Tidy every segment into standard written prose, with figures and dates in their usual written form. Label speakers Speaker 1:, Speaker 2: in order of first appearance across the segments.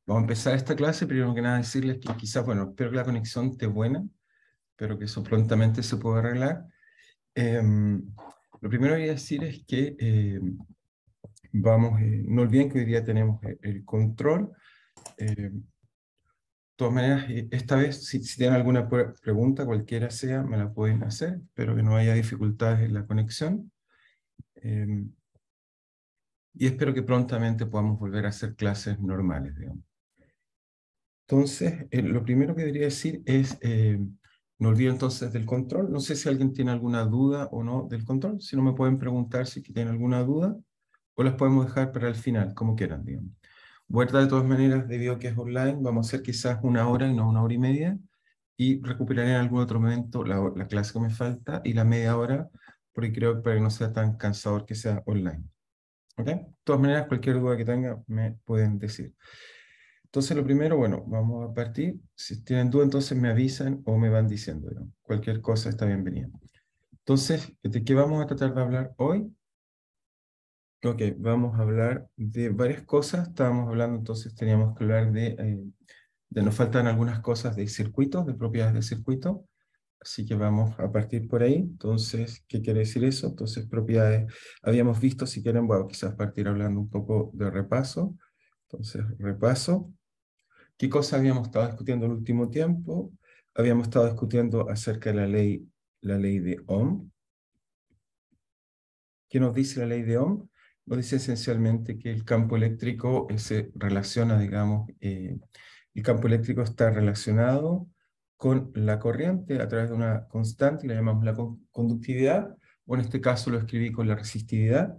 Speaker 1: vamos a empezar esta clase. Primero que nada decirles que quizás, bueno, espero que la conexión esté buena, espero que eso prontamente se pueda arreglar. Lo primero que voy a decir es que no olviden que hoy día tenemos el control. De todas maneras, esta vez, si tienen alguna pregunta, cualquiera sea, me la pueden hacer. Espero que no haya dificultades en la conexión. Y espero que prontamente podamos volver a hacer clases normales, digamos. Entonces, lo primero que debería decir es, no olviden entonces del control. No sé si alguien tiene alguna duda o no del control. Si no, me pueden preguntar si tienen alguna duda o las podemos dejar para el final, como quieran, digamos. Vuelta de todas maneras, debido a que es online, vamos a hacer quizás 1 hora y no 1 hora y media, y recuperaré en algún otro momento la clase que me falta y la media hora, porque creo que para que no sea tan cansador que sea online. ¿Ok? De todas maneras, cualquier duda que tengan me pueden decir. Entonces, lo primero, bueno, vamos a partir. Si tienen duda, entonces me avisan o me van diciendo, ¿no? Cualquier cosa está bienvenida. Entonces, ¿de qué vamos a tratar de hablar hoy? Ok, vamos a hablar de varias cosas. Estábamos hablando, entonces teníamos que hablar nos faltan algunas cosas de circuitos, de propiedades de circuito. Así que vamos a partir por ahí. Entonces, ¿qué quiere decir eso? Entonces, propiedades, habíamos visto, si quieren, bueno, quizás partir hablando un poco de repaso. Entonces, repaso. ¿Qué cosa habíamos estado discutiendo el último tiempo? Habíamos estado discutiendo acerca de la ley de Ohm. ¿Qué nos dice la ley de Ohm? Nos dice esencialmente que el campo eléctrico se relaciona, digamos, el campo eléctrico está relacionado con la corriente a través de una constante, le llamamos la conductividad, o en este caso lo escribí con la resistividad,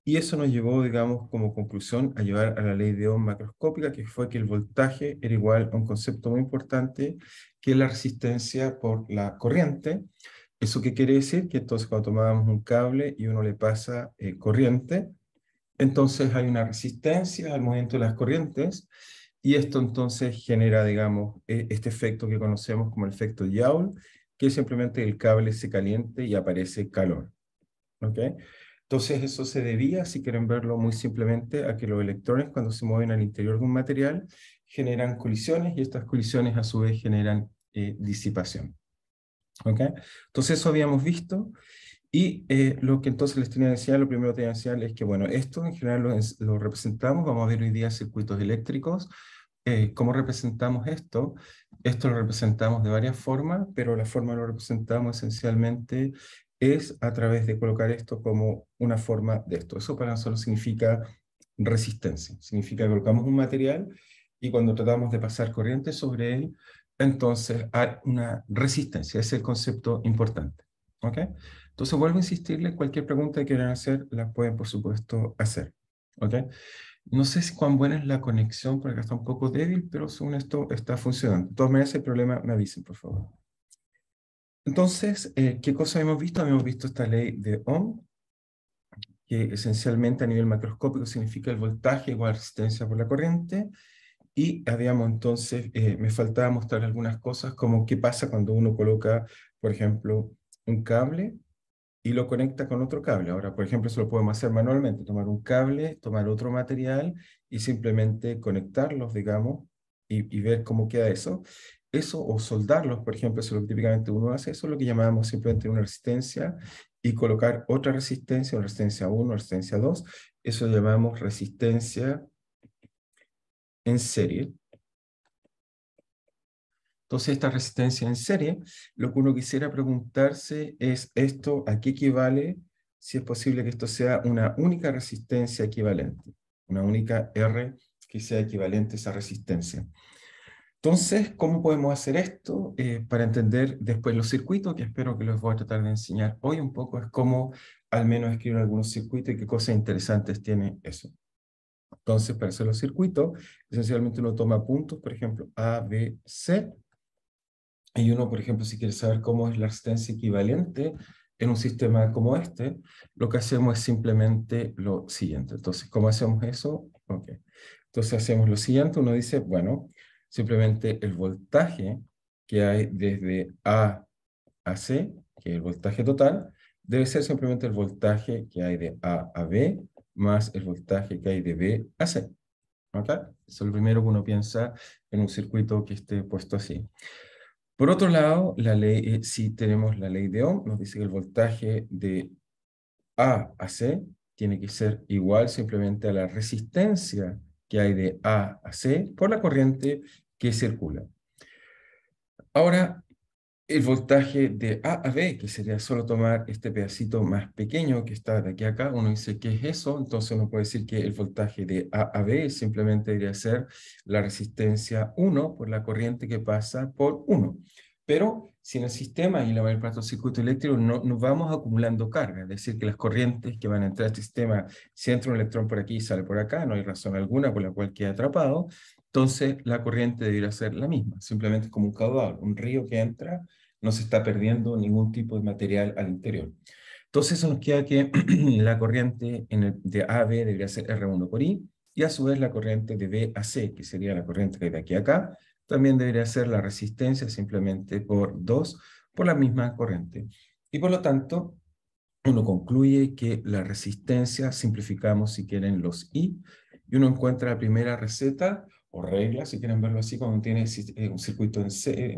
Speaker 1: y eso nos llevó, digamos, como conclusión a llevar a la ley de Ohm macroscópica, que fue que el voltaje era igual a un concepto muy importante, que es la resistencia por la corriente. ¿Eso qué quiere decir? Que entonces cuando tomábamos un cable y uno le pasa corriente, entonces hay una resistencia al movimiento de las corrientes, y esto entonces genera, digamos, este efecto que conocemos como el efecto Joule, que es simplemente el cable se caliente y aparece calor. ¿Ok? Entonces eso se debía, si quieren verlo muy simplemente, a que los electrones cuando se mueven al interior de un material generan colisiones, y estas colisiones a su vez generan disipación. ¿Ok? Entonces eso habíamos visto, y lo que entonces les tenía que enseñar, lo primero que tenía que enseñar es que, bueno, esto en general lo representamos, vamos a ver hoy día circuitos eléctricos. ¿Cómo representamos esto? Esto lo representamos de varias formas, pero la forma que lo representamos esencialmente es a través de colocar esto como una forma de esto. Eso para nosotros significa resistencia. Significa que colocamos un material y cuando tratamos de pasar corriente sobre él, entonces hay una resistencia. Ese es el concepto importante. ¿Ok? Entonces vuelvo a insistirles, cualquier pregunta que quieran hacer, la pueden por supuesto hacer. ¿Ok? No sé si cuán buena es la conexión, porque acá está un poco débil, pero según esto está funcionando. De todas maneras, si hay problema, me avisen, por favor. Entonces, ¿qué cosa hemos visto? Hemos visto esta ley de Ohm, que esencialmente a nivel macroscópico significa el voltaje igual a resistencia por la corriente, y habíamos entonces, me faltaba mostrar algunas cosas como qué pasa cuando uno coloca, por ejemplo, un cable y lo conecta con otro cable. Ahora, por ejemplo, eso lo podemos hacer manualmente, tomar un cable, tomar otro material y simplemente conectarlos, digamos, y ver cómo queda eso. Eso, o soldarlos, por ejemplo, eso es lo que típicamente uno hace, eso es lo que llamamos simplemente una resistencia, y colocar otra resistencia, una resistencia 1, una resistencia 2, eso lo llamamos resistencia en serie. Entonces, esta resistencia en serie, lo que uno quisiera preguntarse es esto, ¿a qué equivale? Si es posible que esto sea una única resistencia equivalente, una única R que sea equivalente a esa resistencia. Entonces, ¿cómo podemos hacer esto? Para entender después los circuitos, que espero que les voy a tratar de enseñar hoy un poco, es cómo al menos escribir algunos circuitos y qué cosas interesantes tiene eso. Entonces, para hacer los circuitos, esencialmente uno toma puntos, por ejemplo, A, B, C. Y uno, por ejemplo, si quiere saber cómo es la resistencia equivalente en un sistema como este, lo que hacemos es simplemente lo siguiente. Entonces, ¿cómo hacemos eso? Ok. Entonces hacemos lo siguiente, uno dice, bueno, simplemente el voltaje que hay desde A a C, que es el voltaje total, debe ser simplemente el voltaje que hay de A a B, más el voltaje que hay de B a C. ¿Ok? Eso es lo primero que uno piensa en un circuito que esté puesto así. Por otro lado, la ley, si tenemos la ley de Ohm, nos dice que el voltaje de A a C tiene que ser igual simplemente a la resistencia que hay de A a C por la corriente que circula. Ahora, el voltaje de A a B, que sería solo tomar este pedacito más pequeño que está de aquí a acá, uno dice, ¿qué es eso? Entonces uno puede decir que el voltaje de A a B simplemente debería ser la resistencia 1 por la corriente que pasa por 1. Pero si en el sistema y la mayor parte del circuito eléctrico no nos vamos acumulando carga, es decir, que las corrientes que van a entrar a este sistema, si entra un electrón por aquí y sale por acá, no hay razón alguna por la cual quede atrapado, entonces la corriente debería ser la misma, simplemente como un caudal, un río que entra, no se está perdiendo ningún tipo de material al interior. Entonces eso nos queda que la corriente de A a B debería ser R1 por I, y a su vez la corriente de B a C, que sería la corriente que hay de aquí a acá, también debería ser la resistencia simplemente por 2 por la misma corriente. Y por lo tanto, uno concluye que la resistencia, simplificamos si quieren los I, y uno encuentra la primera receta o regla, si quieren verlo así, cuando tiene un circuito en serie,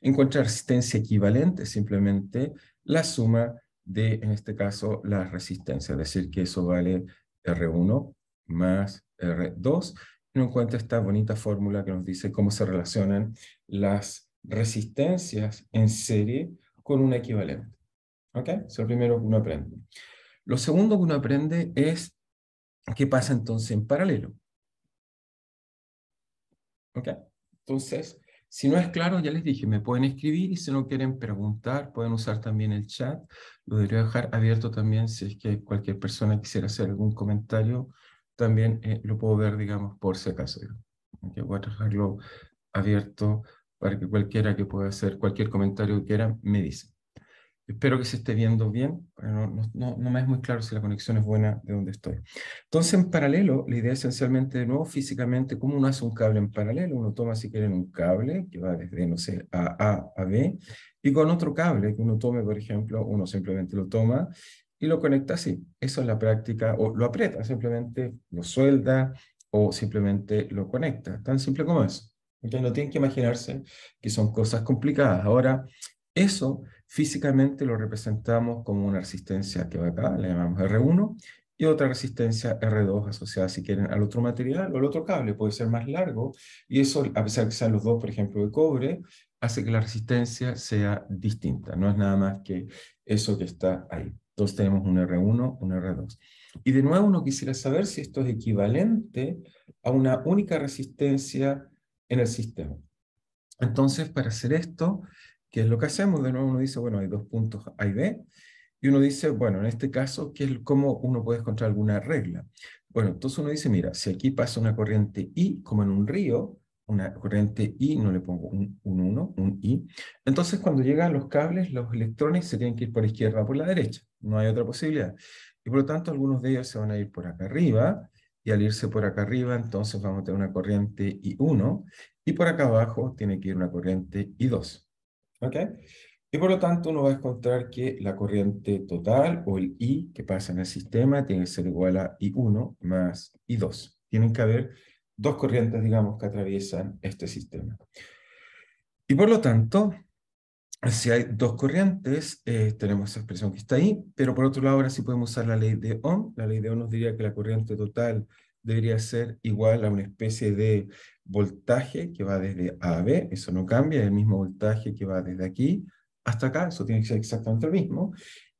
Speaker 1: encuentra resistencia equivalente, simplemente la suma de, en este caso, la resistencia, es decir, que eso vale R1 más R2, y uno encuentra esta bonita fórmula que nos dice cómo se relacionan las resistencias en serie con un equivalente. ¿Ok? Eso es lo primero que uno aprende. Lo segundo que uno aprende es qué pasa entonces en paralelo. ¿Ok? Entonces, si no es claro, ya les dije, me pueden escribir, y si no quieren preguntar, pueden usar también el chat. Lo debería dejar abierto también si es que cualquier persona quisiera hacer algún comentario, también lo puedo ver, digamos, por si acaso. ¿Ok? Voy a dejarlo abierto para que cualquiera que pueda hacer cualquier comentario que quiera me dice. Espero que se esté viendo bien, pero no me es muy claro si la conexión es buena de donde estoy. Entonces, en paralelo, la idea esencialmente, de nuevo, físicamente, cómo uno hace un cable en paralelo. Uno toma, si quieren, un cable que va desde, no sé, A a B, y con otro cable que uno tome, por ejemplo, uno simplemente lo toma y lo conecta así. Eso es la práctica, o lo aprieta, simplemente lo suelda, o simplemente lo conecta. Tan simple como eso. ¿Okay? No tienen que imaginarse que son cosas complicadas. Ahora, eso físicamente lo representamos como una resistencia que va acá, le llamamos R1, y otra resistencia R2 asociada, si quieren, al otro material o al otro cable. Puede ser más largo, y eso, a pesar de que sean los dos, por ejemplo, de cobre, hace que la resistencia sea distinta. No es nada más que eso que está ahí. Entonces tenemos un R1, un R2. Y de nuevo uno quisiera saber si esto es equivalente a una única resistencia en el sistema. Entonces, para hacer esto, ¿qué es lo que hacemos? De nuevo uno dice, bueno, hay dos puntos A y B, y uno dice, bueno, en este caso, ¿cómo uno puede encontrar alguna regla? Bueno, entonces uno dice, mira, si aquí pasa una corriente I, como en un río, una corriente I, no le pongo un 1, un I, entonces cuando llegan los cables, los electrones se tienen que ir por la izquierda o por la derecha, no hay otra posibilidad. Y por lo tanto, algunos de ellos se van a ir por acá arriba, y al irse por acá arriba, entonces vamos a tener una corriente I1, y por acá abajo tiene que ir una corriente I2. ¿Ok? Y por lo tanto uno va a encontrar que la corriente total, o el I que pasa en el sistema, tiene que ser igual a I1 más I2. Tienen que haber dos corrientes, digamos, que atraviesan este sistema. Y por lo tanto, si hay dos corrientes, tenemos esa expresión que está ahí, pero por otro lado ahora sí podemos usar la ley de Ohm. La ley de Ohm nos diría que la corriente total debería ser igual a una especie de voltaje que va desde A a B, eso no cambia, es el mismo voltaje que va desde aquí hasta acá, eso tiene que ser exactamente el mismo,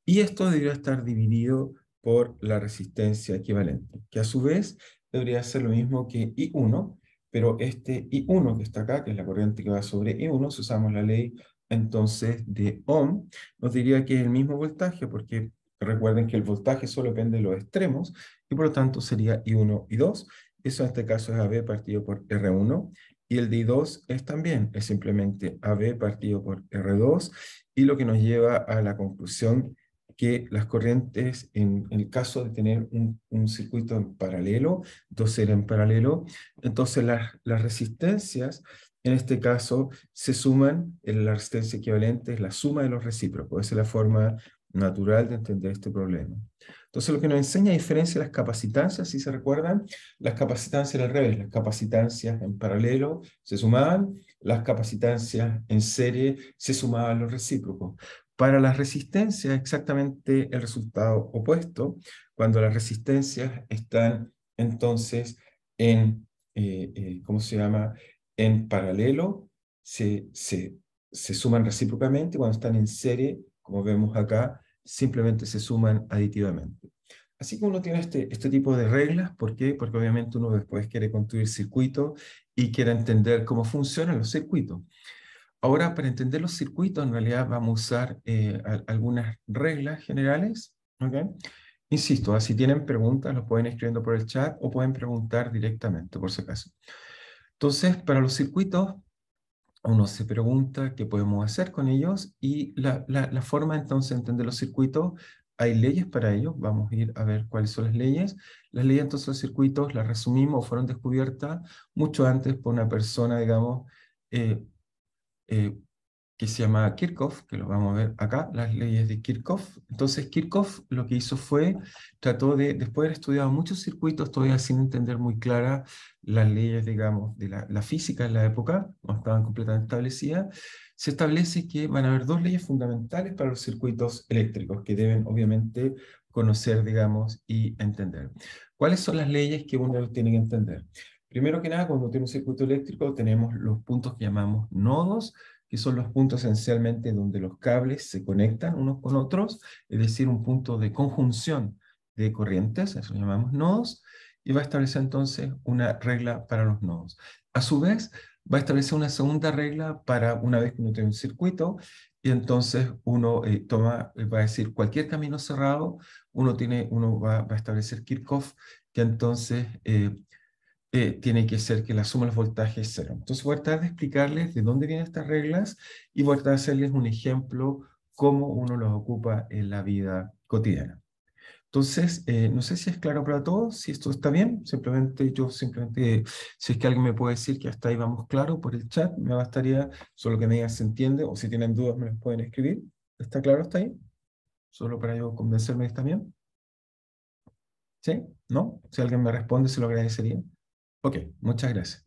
Speaker 1: y esto debería estar dividido por la resistencia equivalente, que a su vez debería ser lo mismo que I1, pero este I1 que está acá, que es la corriente que va sobre I1, si usamos la ley entonces de Ohm, nos diría que es el mismo voltaje, porque recuerden que el voltaje solo depende de los extremos, y por lo tanto sería I1 y 2. Eso en este caso es AB partido por R1, y el de I2 es también, es simplemente AB partido por R2, y lo que nos lleva a la conclusión que las corrientes, en el caso de tener un circuito en paralelo, dos series en paralelo, entonces las resistencias en este caso, se suman, en la resistencia equivalente es la suma de los recíprocos. Esa es la forma natural de entender este problema. Entonces, lo que nos enseña a diferencia de las capacitancias, si se recuerdan, las capacitancias eran al revés, las capacitancias en paralelo se sumaban, las capacitancias en serie se sumaban los recíprocos. Para las resistencias, exactamente el resultado opuesto, cuando las resistencias están entonces ¿cómo se llama? En paralelo, se suman recíprocamente, cuando están en serie, como vemos acá, simplemente se suman aditivamente. Así que uno tiene este tipo de reglas. ¿Por qué? Porque obviamente uno después quiere construir circuitos y quiere entender cómo funcionan los circuitos. Ahora, para entender los circuitos, en realidad vamos a usar algunas reglas generales. ¿Okay? Insisto, si tienen preguntas, los pueden escribiendo por el chat o pueden preguntar directamente, por si acaso. Entonces, para los circuitos, uno se pregunta qué podemos hacer con ellos y la forma entonces de entender los circuitos, hay leyes para ello, vamos a ir a ver cuáles son las leyes. Las leyes entonces de los circuitos las resumimos o fueron descubiertas mucho antes por una persona, digamos, eh, eh, que se llama Kirchhoff, que lo vamos a ver acá, las leyes de Kirchhoff. Entonces Kirchhoff lo que hizo fue, trató de, después de haber estudiado muchos circuitos, todavía sin entender muy claras las leyes, digamos, de la física en la época, no estaban completamente establecidas, se establece que van a haber dos leyes fundamentales para los circuitos eléctricos, que deben obviamente conocer, digamos, y entender. ¿Cuáles son las leyes que uno tiene que entender? Primero que nada, cuando tiene un circuito eléctrico, tenemos los puntos que llamamos nodos, que son los puntos esencialmente donde los cables se conectan unos con otros, es decir, un punto de conjunción de corrientes, eso lo llamamos nodos, y va a establecer entonces una regla para los nodos. A su vez, va a establecer una segunda regla para una vez que uno tiene un circuito, y entonces uno va a decir cualquier camino cerrado, uno va a establecer Kirchhoff, que entonces tiene que ser que la suma de los voltajes es cero. Entonces voy a tratar de explicarles de dónde vienen estas reglas y voy a tratar de hacerles un ejemplo cómo uno los ocupa en la vida cotidiana. Entonces, no sé si es claro para todos, si esto está bien, simplemente, si es que alguien me puede decir que hasta ahí vamos claro por el chat, me bastaría solo que me digan si entiende o si tienen dudas me las pueden escribir. ¿Está claro hasta ahí? Solo para yo convencerme de que está bien. ¿Sí? ¿No? Si alguien me responde, se lo agradecería. Ok, muchas gracias.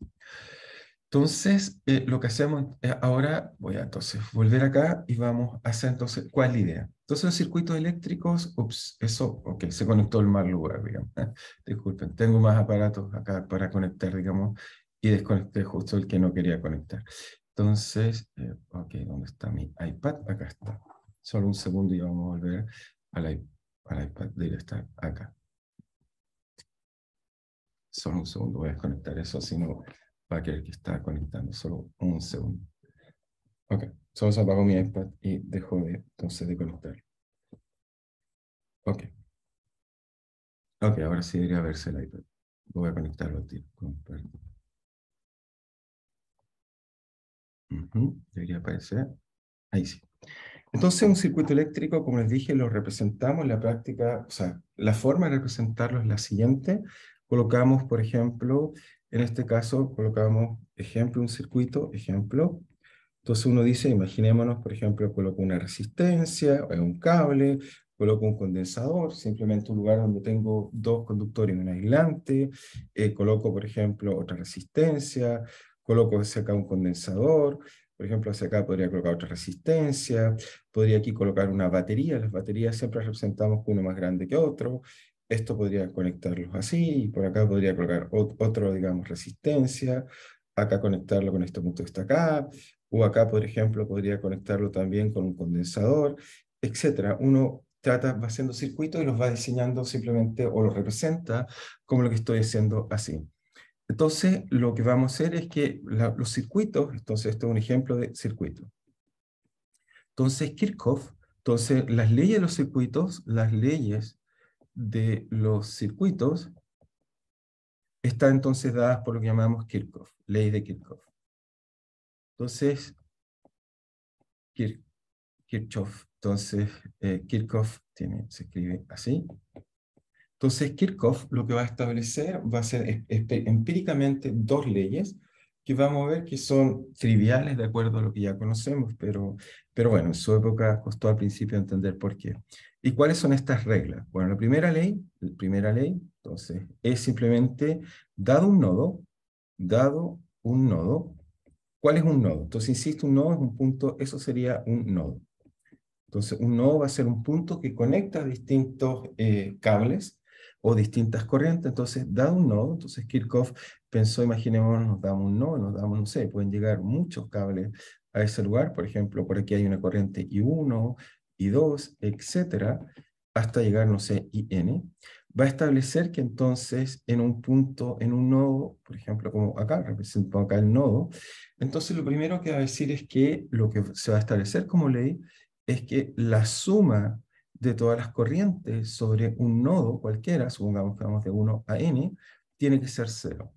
Speaker 1: Entonces, lo que hacemos ahora, voy a entonces volver acá y vamos a hacer entonces, ¿cuál es la idea? Entonces los circuitos eléctricos, eso, ok, se conectó el mal lugar, digamos. Disculpen, tengo más aparatos acá para conectar, digamos, y desconecté justo el que no quería conectar. Entonces, ok, ¿dónde está mi iPad? Acá está. Solo un segundo y vamos a volver al iPad, debe estar acá. Solo un segundo, voy a desconectar eso, si no va a querer que está conectando. Solo un segundo. Ok, solo se apagó mi iPad y dejó entonces de conectar. Ok, ok, ahora sí debería verse el iPad. Voy a conectarlo a ti. Debería aparecer. Ahí sí. Entonces, un circuito eléctrico, como les dije, lo representamos en la práctica, o sea, la forma de representarlo es la siguiente. Colocamos, por ejemplo, en este caso, colocamos ejemplo, un circuito, ejemplo. Entonces uno dice, imaginémonos, por ejemplo, coloco una resistencia, o un cable, coloco un condensador, simplemente un lugar donde tengo dos conductores y un aislante, coloco, por ejemplo, otra resistencia, coloco hacia acá un condensador, por ejemplo, hacia acá podría colocar otra resistencia, podría aquí colocar una batería, las baterías siempre representamos con uno más grande que otro, esto podría conectarlos así, y por acá podría colocar otro, digamos, resistencia, acá conectarlo con este punto que está acá, o acá, por ejemplo, podría conectarlo también con un condensador, etcétera. Uno va haciendo circuitos y los va diseñando simplemente o los representa como lo que estoy haciendo así. Entonces, lo que vamos a hacer es que los circuitos, entonces esto es un ejemplo de circuito. Entonces, Kirchhoff, entonces las leyes de los circuitos están entonces dadas por lo que llamamos Kirchhoff, ley de Kirchhoff. Entonces, Kirchhoff. Entonces, Kirchhoff se escribe así. Entonces, Kirchhoff lo que va a establecer va a ser empíricamente dos leyes que vamos a ver que son triviales de acuerdo a lo que ya conocemos, pero bueno, en su época costó al principio entender por qué. ¿Y cuáles son estas reglas? Bueno, la primera ley, entonces, es simplemente, dado un nodo, ¿cuál es un nodo? Entonces, insisto, un nodo es un punto, eso sería un nodo. Entonces, un nodo va a ser un punto que conecta distintos cables o distintas corrientes. Entonces, dado un nodo, entonces Kirchhoff pensó, imaginémonos, nos damos un nodo, nos damos, no sé, pueden llegar muchos cables a ese lugar. Por ejemplo, por aquí hay una corriente I1, I2, etcétera, hasta llegar, no sé, IN. Va a establecer que entonces en un punto, en un nodo, por ejemplo, como acá, represento acá el nodo, entonces lo primero que va a decir es que lo que se va a establecer como ley es que la suma de todas las corrientes sobre un nodo cualquiera, supongamos que vamos de 1 a n, tiene que ser cero.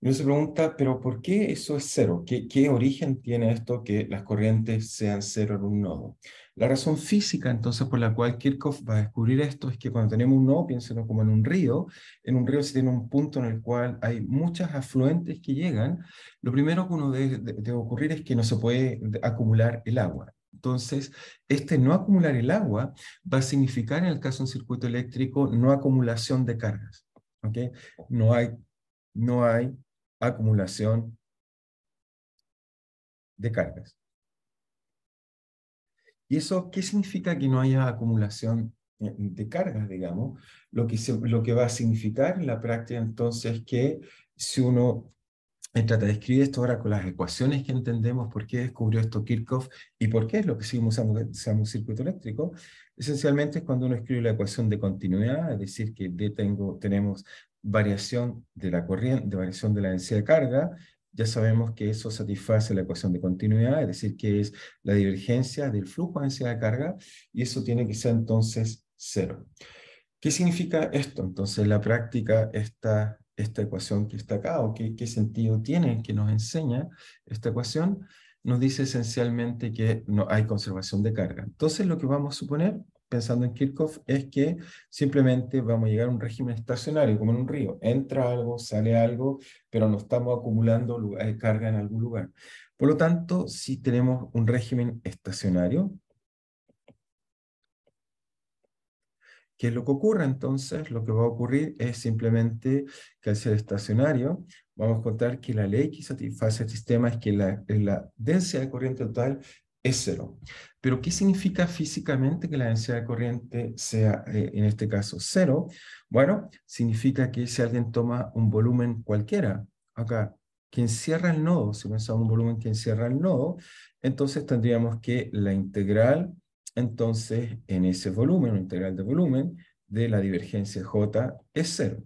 Speaker 1: Y uno se pregunta, ¿pero por qué eso es cero? ¿Qué origen tiene esto que las corrientes sean cero en un nodo? La razón física, entonces, por la cual Kirchhoff va a descubrir esto es que cuando tenemos un nodo, piénsenlo como en un río se tiene un punto en el cual hay muchas afluentes que llegan, lo primero que uno debe ocurrir es que no se puede acumular el agua. Entonces, este no acumular el agua va a significar, en el caso de un circuito eléctrico, no acumulación de cargas. ¿Ok? No hay, no hay acumulación de cargas. ¿Y eso qué significa que no haya acumulación de cargas, digamos? Lo que va a significar en la práctica entonces que si uno trata de escribir esto ahora con las ecuaciones que entendemos por qué descubrió esto Kirchhoff y por qué es lo que seguimos usando, usando un circuito eléctrico, esencialmente es cuando uno escribe la ecuación de continuidad, es decir, que tenemos variación de la corriente, variación de la densidad de carga, ya sabemos que eso satisface la ecuación de continuidad, es decir, que es la divergencia del flujo de densidad de carga, y eso tiene que ser entonces cero. ¿Qué significa esto? Entonces, en la práctica, esta ecuación que está acá, o qué sentido tiene que nos enseña esta ecuación, nos dice esencialmente que no hay conservación de carga. Entonces, lo que vamos a suponer, pensando en Kirchhoff, es que simplemente vamos a llegar a un régimen estacionario, como en un río. Entra algo, sale algo, pero no estamos acumulando carga en algún lugar. Por lo tanto, si tenemos un régimen estacionario, ¿qué es lo que ocurre entonces? Lo que va a ocurrir es simplemente que al ser estacionario, vamos a encontrar que la ley que satisface el sistema es que la densidad de corriente total es cero. Pero ¿qué significa físicamente que la densidad de corriente sea, en este caso, cero? Bueno, significa que si alguien toma un volumen cualquiera, acá, que encierra el nodo, si pensamos un volumen que encierra el nodo, entonces tendríamos que la integral entonces en ese volumen, o integral de volumen, de la divergencia J es cero.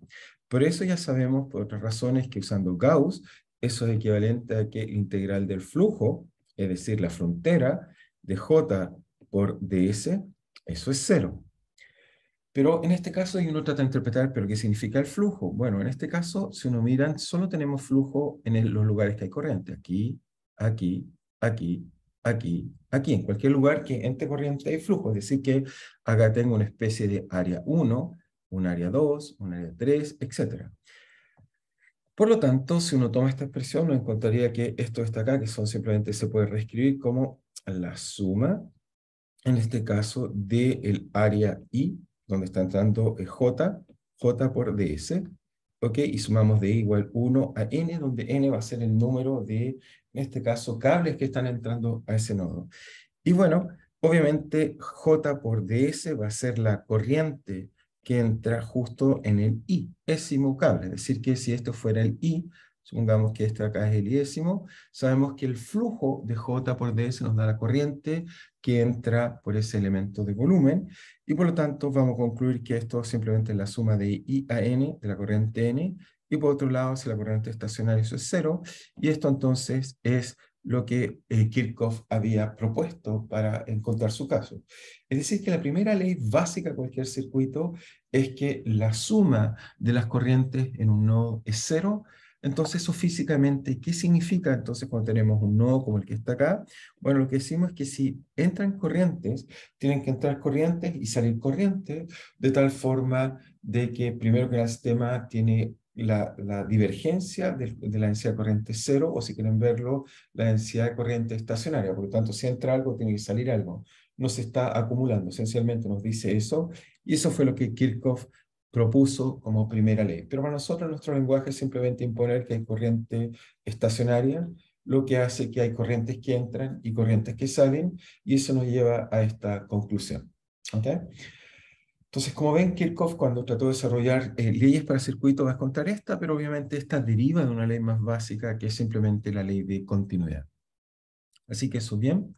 Speaker 1: Por eso ya sabemos, por otras razones, que usando Gauss, eso es equivalente a que la integral del flujo, es decir, la frontera de J por ds, eso es cero. Pero en este caso, y uno trata de interpretar, ¿pero qué significa el flujo? Bueno, en este caso, si uno mira, solo tenemos flujo en los lugares que hay corriente. Aquí, aquí, aquí, aquí, aquí. En cualquier lugar que entre corriente hay flujo. Es decir, que acá tengo una especie de área 1, un área 2, un área 3, etc. Por lo tanto, si uno toma esta expresión, uno encontraría que esto está acá, que son simplemente se puede reescribir como la suma en este caso, del área I, donde está entrando J por ds, ¿ok? Y sumamos de I igual 1 a N, donde N va a ser el número de, en este caso, cables que están entrando a ese nodo. Y bueno, obviamente J por ds va a ser la corriente que entra justo en el I, ésimo cable. Es decir, que si esto fuera el I, supongamos que este acá es el iésimo, sabemos que el flujo de J por ds nos da la corriente que entra por ese elemento de volumen, y por lo tanto vamos a concluir que esto simplemente es la suma de I a N, de la corriente N, y por otro lado, si la corriente estacionaria eso es cero, y esto entonces es lo que Kirchhoff había propuesto para encontrar su caso. Es decir, que la primera ley básica de cualquier circuito es que la suma de las corrientes en un nodo es cero. Entonces, eso físicamente, ¿qué significa entonces cuando tenemos un nodo como el que está acá? Bueno, lo que decimos es que si entran corrientes, tienen que entrar corrientes y salir corrientes, de tal forma de que primero que el sistema tiene la divergencia de la densidad de corriente cero, o si quieren verlo, la densidad de corriente estacionaria. Por lo tanto, si entra algo, tiene que salir algo. No se está acumulando, esencialmente nos dice eso, y eso fue lo que Kirchhoff propuso como primera ley. Pero para nosotros, nuestro lenguaje es simplemente imponer que hay corriente estacionaria, lo que hace que hay corrientes que entran y corrientes que salen, y eso nos lleva a esta conclusión. ¿Ok? Entonces, como ven, Kirchhoff cuando trató de desarrollar leyes para circuitos va a encontrar esta, pero obviamente esta deriva de una ley más básica que es simplemente la ley de continuidad. Así que eso bien.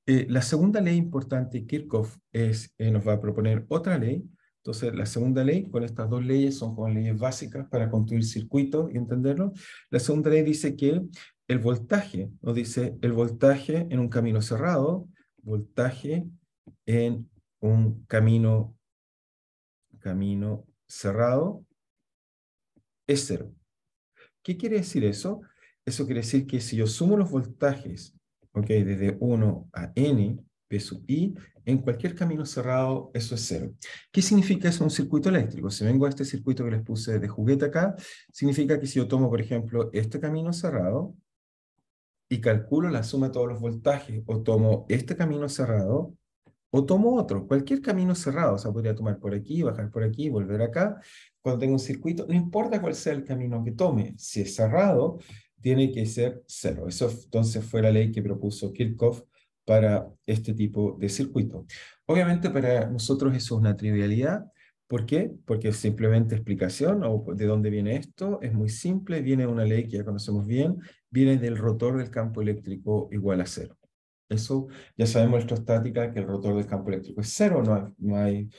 Speaker 1: La segunda ley importante, Kirchhoff nos va a proponer otra ley. Entonces, la segunda ley, con estas dos leyes, son como leyes básicas para construir circuitos y entenderlo. La segunda ley dice que el voltaje, nos dice el voltaje en un camino cerrado, voltaje en un camino cerrado es cero. ¿Qué quiere decir eso? Eso quiere decir que si yo sumo los voltajes, okay, desde 1 a n, P sub i, en cualquier camino cerrado, eso es cero. ¿Qué significa eso en un circuito eléctrico? Si vengo a este circuito que les puse de juguete acá, significa que si yo tomo, por ejemplo, este camino cerrado y calculo la suma de todos los voltajes, o tomo este camino cerrado, o tomo otro, cualquier camino cerrado, o sea, podría tomar por aquí, bajar por aquí, volver acá. Cuando tengo un circuito, no importa cuál sea el camino que tome, si es cerrado, tiene que ser cero. Eso entonces fue la ley que propuso Kirchhoff para este tipo de circuito. Obviamente para nosotros eso es una trivialidad. ¿Por qué? Porque es simplemente explicación, o de dónde viene esto, es muy simple, viene de una ley que ya conocemos bien, viene del rotor del campo eléctrico igual a cero. Eso ya sabemos electrostática que el rotor del campo eléctrico es cero, no hay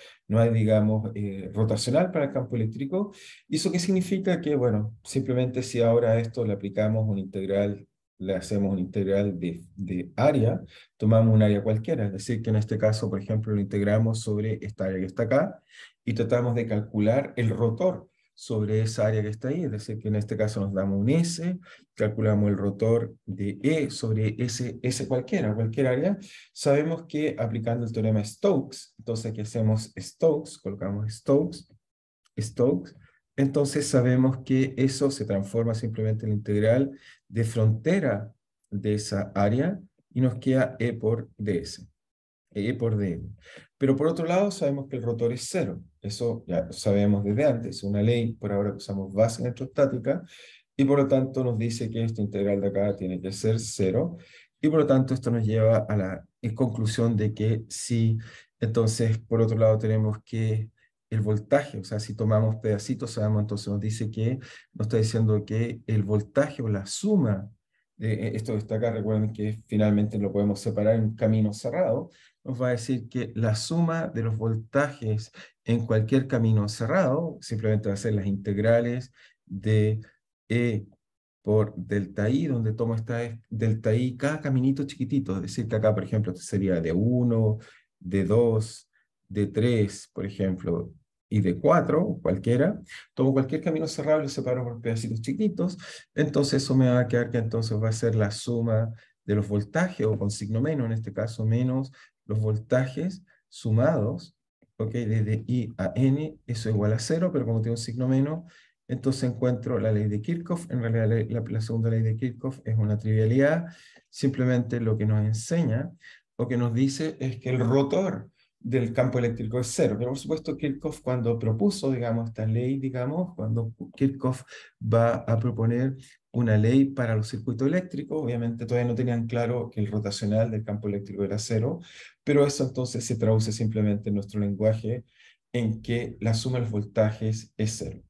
Speaker 1: digamos, rotacional para el campo eléctrico. ¿Y eso qué significa? Que, bueno, simplemente si ahora a esto le aplicamos un integral, le hacemos un integral de área, tomamos un área cualquiera, es decir, que en este caso, por ejemplo, lo integramos sobre esta área que está acá y tratamos de calcular el rotor sobre esa área que está ahí, es decir, que en este caso nos damos un S, calculamos el rotor de E sobre S cualquier área, sabemos que aplicando el teorema Stokes, entonces aquí hacemos Stokes, colocamos Stokes, entonces sabemos que eso se transforma simplemente en la integral de frontera de esa área y nos queda E por ds. E por dn. Pero por otro lado, sabemos que el rotor es cero. Eso ya sabemos desde antes, es una ley, por ahora que usamos base electrostática, y por lo tanto nos dice que esta integral de acá tiene que ser cero, y por lo tanto esto nos lleva a la conclusión de que sí, entonces por otro lado tenemos que el voltaje, o sea, si tomamos pedacitos, sabemos, entonces nos dice que, nos está diciendo que el voltaje o la suma de esto que está acá, recuerden que finalmente lo podemos separar en camino cerrado, nos va a decir que la suma de los voltajes en cualquier camino cerrado, simplemente va a ser las integrales de E por delta I, donde tomo esta delta I cada caminito chiquitito, es decir, que acá, por ejemplo, esto sería de 1, de 2, de 3, por ejemplo, y de 4, cualquiera. Tomo cualquier camino cerrado y lo separo por pedacitos chiquitos, entonces eso me va a quedar que entonces va a ser la suma de los voltajes, o con signo menos, en este caso menos los voltajes sumados, ¿ok? Desde I a N, eso es igual a cero, pero como tengo un signo menos, entonces encuentro la ley de Kirchhoff. En realidad la segunda ley de Kirchhoff es una trivialidad, simplemente lo que nos enseña, o que nos dice es que el rotor del campo eléctrico es cero. Pero por supuesto Kirchhoff cuando propuso, digamos, esta ley, digamos, cuando Kirchhoff va a proponer una ley para los circuitos eléctricos, obviamente todavía no tenían claro que el rotacional del campo eléctrico era cero, pero eso entonces se traduce simplemente en nuestro lenguaje en que la suma de los voltajes es cero.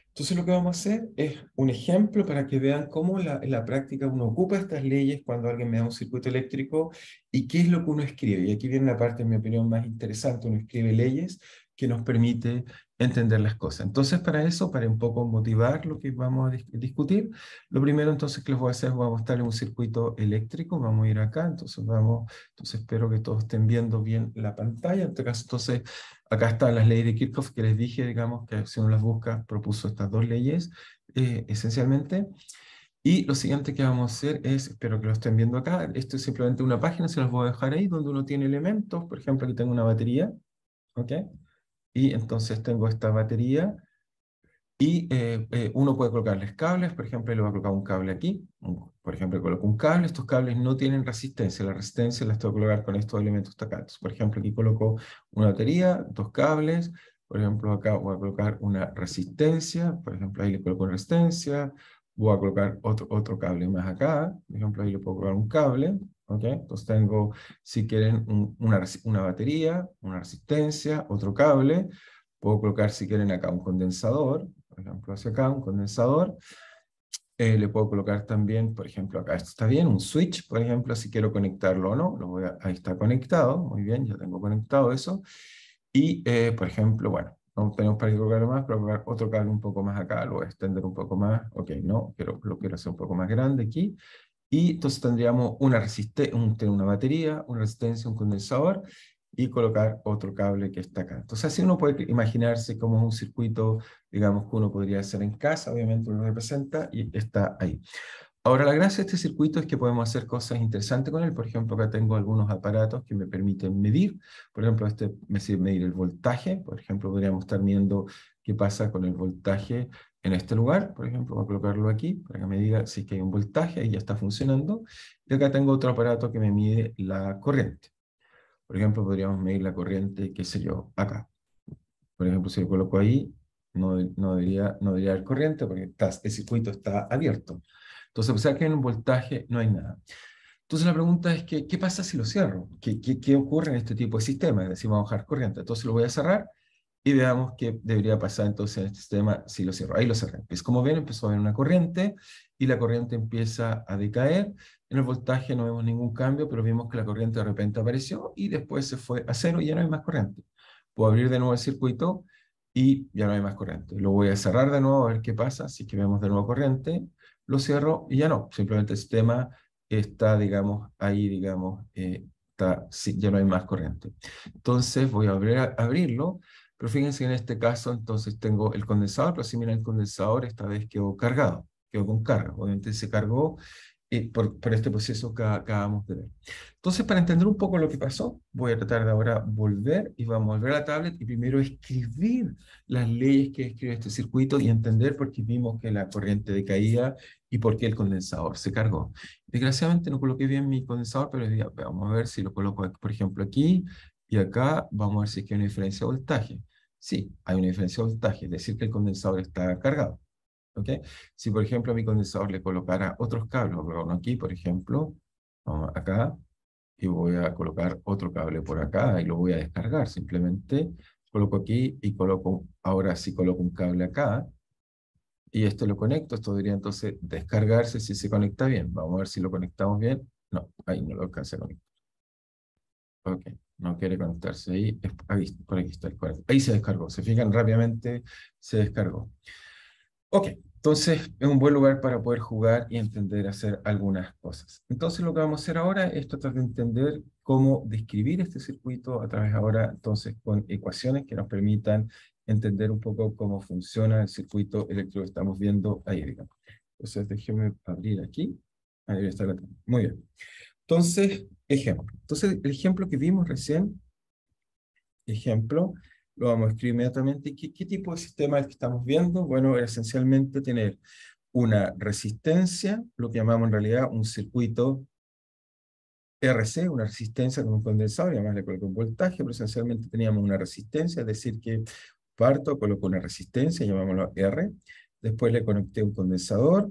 Speaker 1: Entonces lo que vamos a hacer es un ejemplo para que vean cómo en la práctica uno ocupa estas leyes cuando alguien me da un circuito eléctrico y qué es lo que uno escribe. Y aquí viene la parte, en mi opinión, más interesante. Uno escribe leyes que nos permite entender las cosas. Entonces, para eso, para un poco motivar lo que vamos a discutir, lo primero entonces que les voy a hacer es voy a mostrar un circuito eléctrico. Vamos a ir acá, entonces espero que todos estén viendo bien la pantalla. En este caso, entonces, acá están las leyes de Kirchhoff que les dije, digamos, que si uno las busca, propuso estas dos leyes, esencialmente. Y lo siguiente que vamos a hacer es, espero que lo estén viendo acá, esto es simplemente una página, se las voy a dejar ahí, donde uno tiene elementos, por ejemplo, aquí tengo una batería, ¿ok? Y entonces tengo esta batería, Y uno puede colocarles cables, por ejemplo, le voy a colocar un cable aquí, por ejemplo, coloco un cable, estos cables no tienen resistencia, la resistencia la tengo que colocar con estos elementos tacantes. Por ejemplo, aquí coloco una batería, dos cables, por ejemplo, acá voy a colocar una resistencia, por ejemplo, ahí le coloco una resistencia, voy a colocar otro cable más acá, por ejemplo, ahí le puedo colocar un cable, ¿ok? Entonces tengo, si quieren, una batería, una resistencia, otro cable, puedo colocar, si quieren, acá un condensador, por ejemplo, hacia acá, un condensador. Le puedo colocar también, por ejemplo, acá esto está bien, un switch, por ejemplo, si quiero conectarlo o no. Ahí está conectado, muy bien, ya tengo conectado eso. Y, por ejemplo, bueno, no tenemos para qué colocarlo más, pero colocar otro cable un poco más acá, lo voy a extender un poco más. Ok, no, pero lo quiero hacer un poco más grande aquí. Y entonces tendríamos una batería, una resistencia, un condensador y colocar otro cable que está acá. Entonces así uno puede imaginarse cómo es un circuito, digamos, que uno podría hacer en casa, obviamente uno lo representa y está ahí. Ahora, la gracia de este circuito es que podemos hacer cosas interesantes con él. Por ejemplo, acá tengo algunos aparatos que me permiten medir. Por ejemplo, este me sirve medir el voltaje. Por ejemplo, podríamos estar viendo qué pasa con el voltaje en este lugar. Por ejemplo, voy a colocarlo aquí para que me diga si es que hay un voltaje, ahí ya está funcionando. Y acá tengo otro aparato que me mide la corriente. Por ejemplo, podríamos medir la corriente, qué sé yo, acá. Por ejemplo, si lo coloco ahí, no debería haber corriente porque el circuito está abierto. Entonces, a pesar que hay un voltaje, no hay nada. Entonces, la pregunta es que, ¿qué pasa si lo cierro? ¿Qué ocurre en este tipo de sistemas? Es decir, vamos a bajar corriente. Entonces, lo voy a cerrar y veamos qué debería pasar entonces en este sistema si lo cierro. Ahí lo cerré. Pues como ven, empezó a haber una corriente y la corriente empieza a decaer. En el voltaje no vemos ningún cambio, pero vimos que la corriente de repente apareció y después se fue a cero y ya no hay más corriente. Puedo abrir de nuevo el circuito y ya no hay más corriente. Lo voy a cerrar de nuevo a ver qué pasa. Si es que vemos de nuevo corriente, lo cierro y ya no. Simplemente el sistema está, digamos, ahí, digamos, sí, ya no hay más corriente. Entonces voy a abrirlo, pero fíjense que en este caso entonces tengo el condensador, pero si miran el condensador esta vez quedó cargado, quedó con carga. Obviamente se cargó por este proceso que acabamos de ver. Entonces, para entender un poco lo que pasó, voy a tratar de ahora volver y vamos a volver a la tablet y primero escribir las leyes que describe este circuito y entender por qué vimos que la corriente decaía y por qué el condensador se cargó. Desgraciadamente no coloqué bien mi condensador, pero ya, vamos a ver si lo coloco, por ejemplo, aquí y acá, vamos a ver si es que hay una diferencia de voltaje. Sí, hay una diferencia de voltaje, es decir, que el condensador está cargado. ¿Ok? Si, por ejemplo, a mi condensador le colocara otros cables, uno aquí, por ejemplo, acá, y voy a colocar otro cable por acá y lo voy a descargar. Simplemente coloco aquí y coloco, ahora sí coloco un cable acá y esto lo conecto. Esto debería entonces descargarse si se conecta bien. Vamos a ver si lo conectamos bien. No, ahí no lo alcancé a conectar. Ok, no quiere conectarse ahí. Ahí, por aquí está el cuadro. Ahí se descargó. Se fijan, rápidamente se descargó. Ok, entonces es un buen lugar para poder jugar y entender hacer algunas cosas. Entonces lo que vamos a hacer ahora es tratar de entender cómo describir este circuito a través ahora, entonces, con ecuaciones que nos permitan entender un poco cómo funciona el circuito eléctrico que estamos viendo ahí, digamos. Entonces déjeme abrir aquí. Ahí está. Muy bien. Entonces, ejemplo. Entonces, el ejemplo que vimos recién, ejemplo, lo vamos a escribir inmediatamente. ¿Qué tipo de sistema es el que estamos viendo? Bueno, esencialmente tener una resistencia, lo que llamamos en realidad un circuito RC, una resistencia con un condensador, y además le coloco un voltaje, pero esencialmente teníamos una resistencia, es decir, que parto, coloco una resistencia, llamámoslo R, después le conecté un condensador,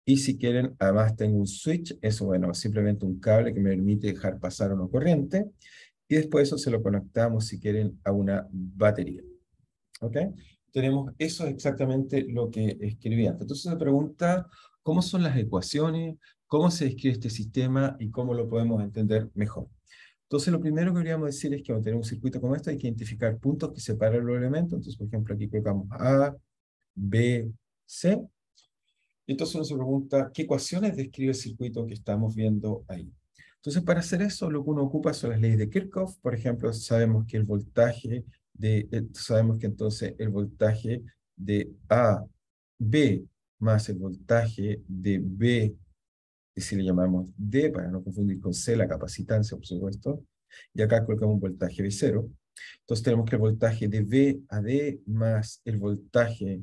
Speaker 1: y si quieren, además tengo un switch, eso bueno, simplemente un cable que me permite dejar pasar una corriente, y después eso se lo conectamos, si quieren, a una batería. ¿Ok? Tenemos eso es exactamente lo que escribí antes. Entonces se pregunta, ¿cómo son las ecuaciones? ¿Cómo se describe este sistema? ¿Y cómo lo podemos entender mejor? Entonces, lo primero que queríamos decir es que al tener un circuito como este hay que identificar puntos que separan los elementos. Entonces, por ejemplo, aquí colocamos A, B, C. Y entonces uno se pregunta, ¿qué ecuaciones describe el circuito que estamos viendo ahí? Entonces, para hacer eso, lo que uno ocupa son las leyes de Kirchhoff. Por ejemplo, sabemos que sabemos que entonces el voltaje de A, B, más el voltaje de B, que si le llamamos D, para no confundir con C, la capacitancia, por supuesto, y acá colocamos un voltaje de cero. Entonces tenemos que el voltaje de B a D más el voltaje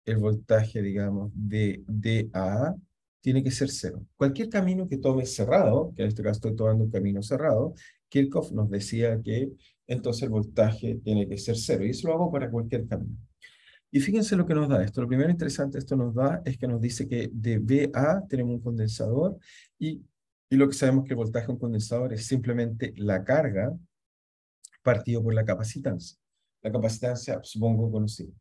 Speaker 1: el voltaje, digamos, de D a A tiene que ser cero. Cualquier camino que tome cerrado, que en este caso estoy tomando un camino cerrado, Kirchhoff nos decía que entonces el voltaje tiene que ser cero. Y eso lo hago para cualquier camino. Y fíjense lo que nos da esto. Lo primero interesante esto nos da es que nos dice que de B a tenemos un condensador y, y lo que sabemos que el voltaje de un condensador es simplemente la carga partido por la capacitancia. La capacitancia, supongo, conocida.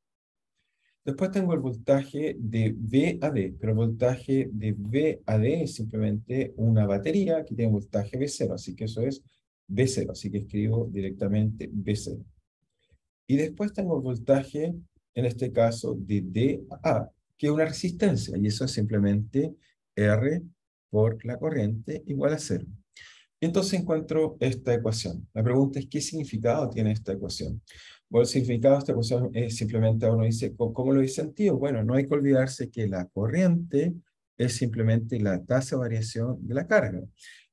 Speaker 1: Después tengo el voltaje de V a D, pero el voltaje de V a D es simplemente una batería que tiene voltaje V0, así que eso es V0, así que escribo directamente V0. Y después tengo el voltaje, en este caso, de D a A, que es una resistencia, y eso es simplemente R por la corriente igual a cero. Entonces encuentro esta ecuación. La pregunta es, ¿qué significado tiene esta ecuación? Bueno, el significado de esta ecuación es simplemente, uno dice, ¿cómo lo dice sentido? Bueno, no hay que olvidarse que la corriente es simplemente la tasa de variación de la carga.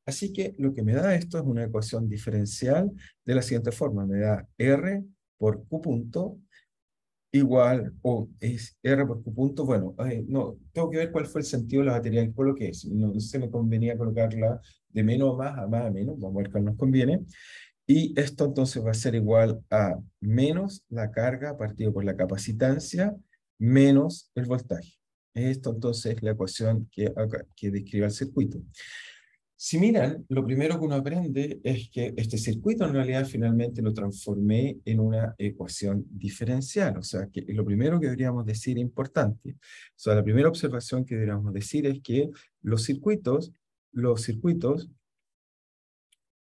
Speaker 1: Así que lo que me da esto es una ecuación diferencial de la siguiente forma. Me da R por Q punto igual, o es R por Q punto, bueno, no, tengo que ver cuál fue el sentido de la batería que coloqué. No se me convenía colocarla de menos a más, a más a menos, vamos a ver cuál nos conviene. Y esto entonces va a ser igual a menos la carga partido por la capacitancia menos el voltaje. Esto entonces es la ecuación que describe el circuito. Si miran, lo primero que uno aprende es que este circuito en realidad finalmente lo transformé en una ecuación diferencial. O sea, que lo primero que deberíamos decir importante, o sea, la primera observación que deberíamos decir es que los circuitos,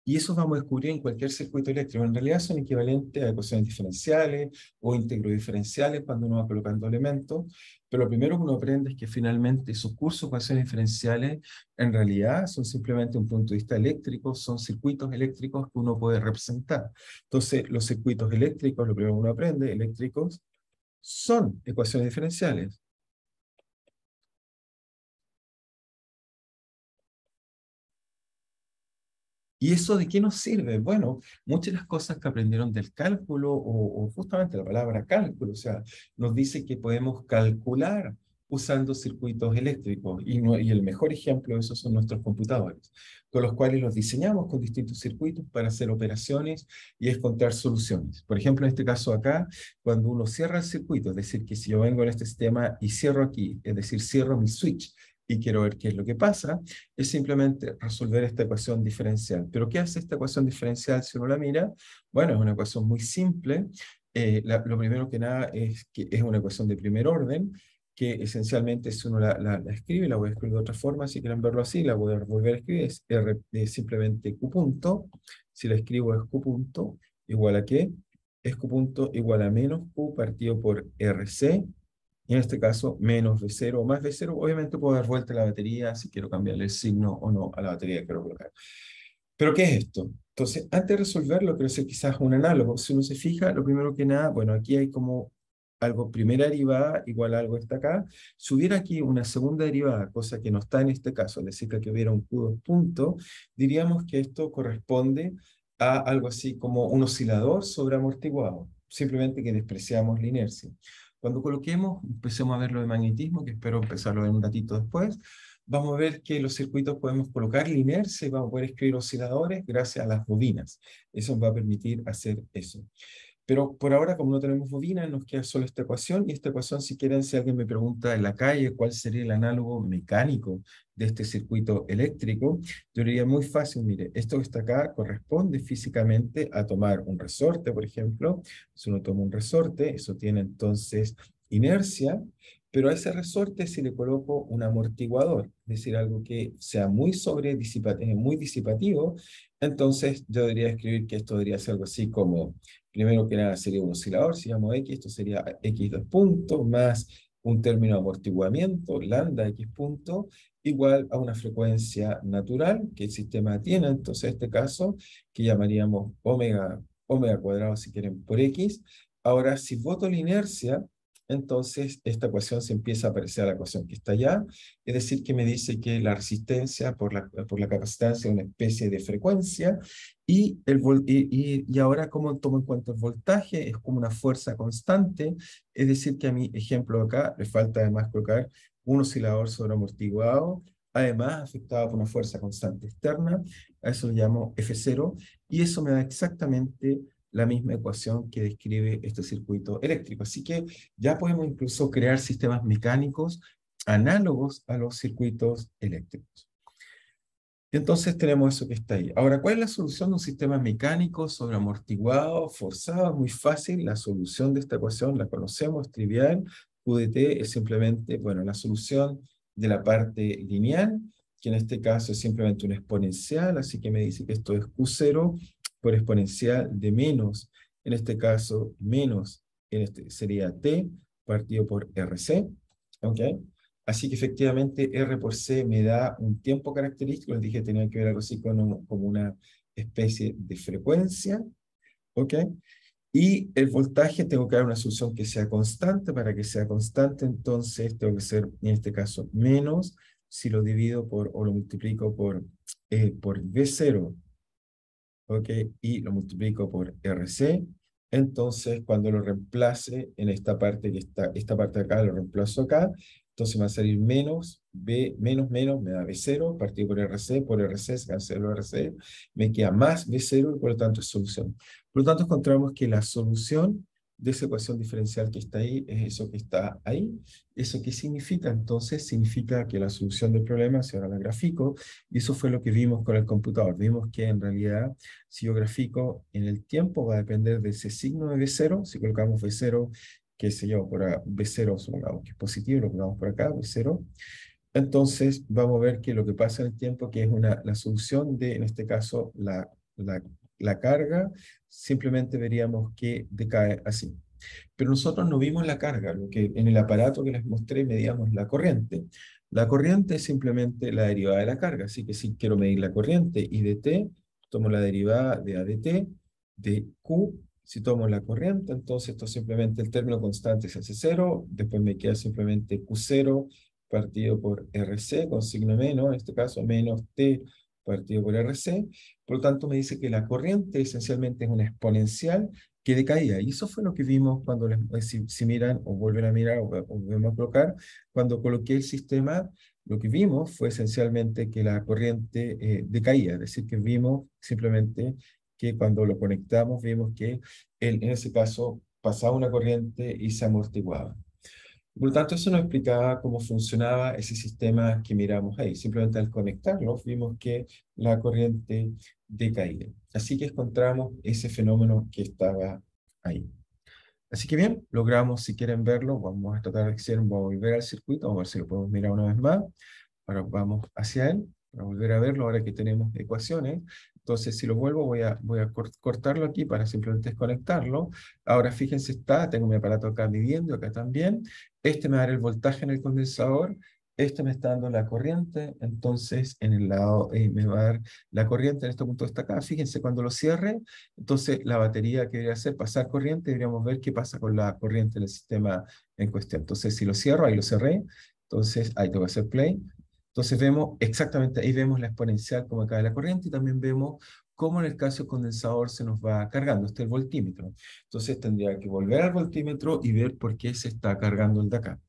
Speaker 1: y eso vamos a descubrir en cualquier circuito eléctrico, en realidad son equivalentes a ecuaciones diferenciales o integrodiferenciales cuando uno va colocando elementos, pero lo primero que uno aprende es que finalmente esos cursos de ecuaciones diferenciales en realidad son simplemente un punto de vista eléctrico, son circuitos eléctricos que uno puede representar. Entonces, los circuitos eléctricos, lo primero que uno aprende, eléctricos, son ecuaciones diferenciales. ¿Y eso de qué nos sirve? Bueno, muchas de las cosas que aprendieron del cálculo o justamente la palabra cálculo, o sea, nos dice que podemos calcular usando circuitos eléctricos y el mejor ejemplo de eso son nuestros computadores, con los cuales los diseñamos con distintos circuitos para hacer operaciones y encontrar soluciones. Por ejemplo, en este caso acá, cuando uno cierra el circuito, es decir, que si yo vengo en este sistema y cierro aquí, es decir, cierro mi switch, y quiero ver qué es lo que pasa, es simplemente resolver esta ecuación diferencial. ¿Pero qué hace esta ecuación diferencial si uno la mira? Bueno, es una ecuación muy simple. Lo primero que nada es que es una ecuación de primer orden, que esencialmente si uno la escribe, la voy a escribir de otra forma, si quieren verlo así, la voy a volver a escribir, es R de simplemente Q punto, si la escribo es Q punto, igual a qué, es Q punto igual a menos Q partido por RC, y en este caso, menos V0 o más V0, obviamente puedo dar vuelta a la batería si quiero cambiarle el signo o no a la batería que quiero colocar. ¿Pero qué es esto? Entonces, antes de resolverlo, quiero hacer quizás un análogo. Si uno se fija, lo primero que nada, bueno, aquí hay como algo, primera derivada igual a algo está acá. Si hubiera aquí una segunda derivada, cosa que no está en este caso, es decir, que hubiera un Q2 punto, diríamos que esto corresponde a algo así como un oscilador sobre amortiguado, simplemente que despreciamos la inercia. Cuando coloquemos, empecemos a ver lo de magnetismo, que espero empezarlo a ver un ratito después, vamos a ver que los circuitos podemos colocar la inercia y vamos a poder escribir osciladores gracias a las bobinas. Eso nos va a permitir hacer eso. Pero por ahora, como no tenemos bobina, nos queda solo esta ecuación. Y esta ecuación, si quieren, si alguien me pregunta en la calle cuál sería el análogo mecánico de este circuito eléctrico, yo diría muy fácil, mire, esto que está acá corresponde físicamente a tomar un resorte, por ejemplo. Si uno toma un resorte, eso tiene entonces inercia, pero a ese resorte si le coloco un amortiguador, es decir, algo que sea muy disipativo, entonces yo debería escribir que esto debería ser algo así como, primero que nada sería un oscilador, si llamo X, esto sería X2 puntos más un término de amortiguamiento, lambda X punto, igual a una frecuencia natural que el sistema tiene, entonces en este caso, que llamaríamos omega cuadrado si quieren por X. Ahora, si voto la inercia, entonces esta ecuación se empieza a parecer a la ecuación que está allá, es decir, que me dice que la resistencia por la capacitancia es una especie de frecuencia, y ahora como tomo en cuenta el voltaje, es como una fuerza constante, es decir, que a mi ejemplo acá le falta además colocar un oscilador sobreamortiguado, además afectado por una fuerza constante externa, a eso lo llamo F0, y eso me da exactamente la misma ecuación que describe este circuito eléctrico. Así que ya podemos incluso crear sistemas mecánicos análogos a los circuitos eléctricos. Entonces tenemos eso que está ahí. Ahora, ¿cuál es la solución de un sistema mecánico sobreamortiguado, forzado? Muy fácil. La solución de esta ecuación la conocemos, es trivial. QDT es simplemente, bueno, la solución de la parte lineal, que en este caso es simplemente una exponencial, así que me dice que esto es Q0 por exponencial de menos, en este caso, menos, sería T partido por RC, ¿ok? Así que efectivamente R por C me da un tiempo característico, les dije que tenía que ver algo así como una especie de frecuencia, ¿ok? Y el voltaje tengo que dar una solución que sea constante, para que sea constante entonces tengo que ser en este caso menos, si lo divido por o lo multiplico por V0, ¿ok? Y lo multiplico por RC, entonces cuando lo reemplace en esta parte que está, esta parte de acá lo reemplazo acá, entonces me va a salir menos, B, menos, menos, me da B0, partido por RC, se cancela RC, me queda más B0 y por lo tanto es solución. Por lo tanto encontramos que la solución de esa ecuación diferencial que está ahí es eso que está ahí. ¿Eso qué significa? Entonces significa que la solución del problema, si ahora la grafico, y eso fue lo que vimos con el computador, vimos que en realidad si yo grafico en el tiempo, va a depender de ese signo de B0. Si colocamos B0, qué sé yo, B0, supongamos que es positivo, lo colocamos por acá, B0. Entonces, vamos a ver que lo que pasa en el tiempo, que es la solución de, en este caso, la carga, simplemente veríamos que decae así. Pero nosotros no vimos la carga, lo que en el aparato que les mostré medíamos la corriente. La corriente es simplemente la derivada de la carga, así que si quiero medir la corriente I de t, tomo la derivada de A de t, de Q, si tomo la corriente, entonces esto simplemente el término constante se hace cero, después me queda simplemente Q0 partido por RC con signo menos, en este caso menos T partido por RC, por lo tanto me dice que la corriente esencialmente es una exponencial que decaía. Y eso fue lo que vimos cuando, si miran o vuelven a mirar o volvemos a colocar, cuando coloqué el sistema, lo que vimos fue esencialmente que la corriente decaía, es decir, que vimos simplemente que cuando lo conectamos, vimos que en ese caso pasaba una corriente y se amortiguaba. Por lo tanto, eso nos explicaba cómo funcionaba ese sistema que miramos ahí. Simplemente al conectarlos vimos que la corriente decaía. Así que encontramos ese fenómeno que estaba ahí. Así que bien, logramos, si quieren verlo, vamos a tratar de hacer, vamos a volver al circuito, vamos a ver si lo podemos mirar una vez más. Ahora vamos hacia él, para volver a verlo, ahora que tenemos ecuaciones. Entonces, si lo vuelvo, voy a cortarlo aquí para simplemente desconectarlo. Ahora, fíjense, tengo mi aparato acá midiendo, acá también. Este me va a dar el voltaje en el condensador. Este me está dando la corriente, entonces en el lado me va a dar la corriente en este punto está acá. Fíjense, cuando lo cierre, entonces la batería que debería hacer pasar corriente, deberíamos ver qué pasa con la corriente del sistema en cuestión. Entonces, si lo cierro, ahí lo cerré. Entonces, ahí tengo que hacer play. Entonces vemos exactamente, ahí vemos la exponencial como cae la corriente y también vemos cómo en el caso del condensador se nos va cargando. Este es el voltímetro. Entonces tendría que volver al voltímetro y ver por qué se está cargando el de acá.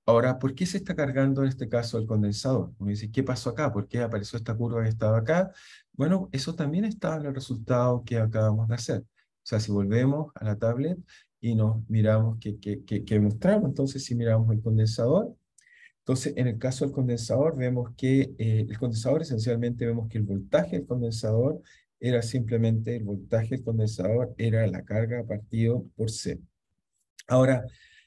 Speaker 1: Ahora, ¿por qué se está cargando en este caso el condensador? Uno dice, ¿qué pasó acá? ¿Por qué apareció esta curva que estaba acá? Bueno, eso también estaba en el resultado que acabamos de hacer. O sea, si volvemos a la tablet y nos miramos qué mostramos, entonces si miramos el condensador, entonces, en el caso del condensador, vemos que el condensador, esencialmente vemos que el voltaje del condensador era simplemente, el voltaje del condensador era la carga partido por C. Ahora,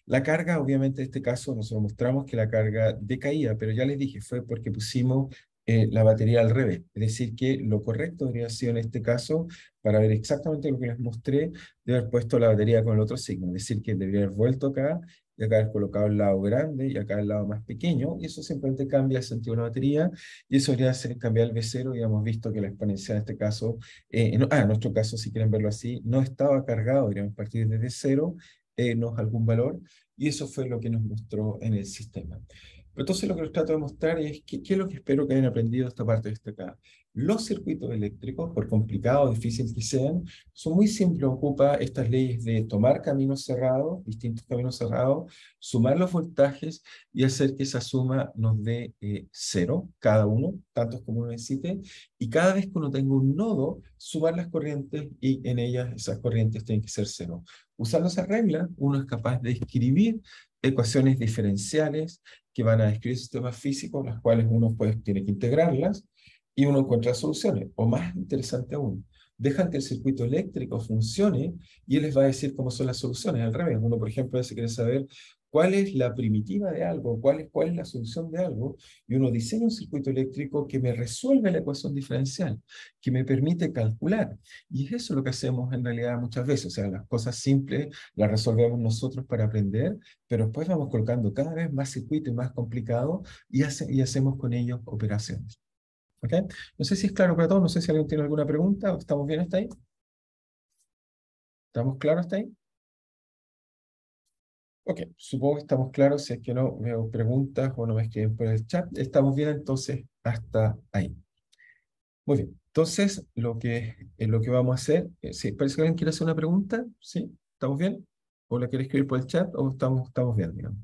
Speaker 1: la carga, obviamente en este caso nosotros mostramos que la carga decaía, pero ya les dije, fue porque pusimos la batería al revés. Es decir, que lo correcto habría sido en este caso, para ver exactamente lo que les mostré, de haber puesto la batería con el otro signo. Es decir, que debería haber vuelto acá, y acá haber colocado el lado grande, y acá el lado más pequeño, y eso simplemente cambia el sentido de la batería, y eso debería hacer cambiar el V0, y hemos visto que la exponencial en este caso, en nuestro caso, si quieren verlo así, no estaba cargado, deberíamos partir desde cero, nos algún valor, y eso fue lo que nos mostró en el sistema. Pero entonces lo que les trato de mostrar es qué es lo que espero que hayan aprendido esta parte destacada. Los circuitos eléctricos, por complicados o difíciles que sean, son muy simples. Ocupa estas leyes de tomar caminos cerrados, distintos caminos cerrados, sumar los voltajes y hacer que esa suma nos dé cero, cada uno, tantos como uno necesite, y cada vez que uno tenga un nodo, sumar las corrientes y en ellas esas corrientes tienen que ser cero. Usando esa regla, uno es capaz de escribir ecuaciones diferenciales que van a describir sistemas físicos, las cuales uno pues tiene que integrarlas y uno encuentra soluciones. O más interesante aún, dejan que el circuito eléctrico funcione y él les va a decir cómo son las soluciones. Al revés, uno, por ejemplo, si quiere saber cuál es la primitiva de algo, cuál es la solución de algo, y uno diseña un circuito eléctrico que me resuelve la ecuación diferencial, que me permite calcular. Y es eso lo que hacemos en realidad muchas veces. O sea, las cosas simples las resolvemos nosotros para aprender, pero después vamos colocando cada vez más circuitos y más complicados y hacemos con ellos operaciones. ¿Ok? No sé si es claro para todos, no sé si alguien tiene alguna pregunta. ¿Estamos bien hasta ahí? ¿Estamos claros hasta ahí? Ok, supongo que estamos claros. Si es que no veo preguntas o no me escriben por el chat, estamos bien entonces hasta ahí. Muy bien, entonces lo que vamos a hacer, sí, parece que alguien quiere hacer una pregunta, ¿sí? ¿Estamos bien? ¿O la quiere escribir por el chat o estamos bien, digamos?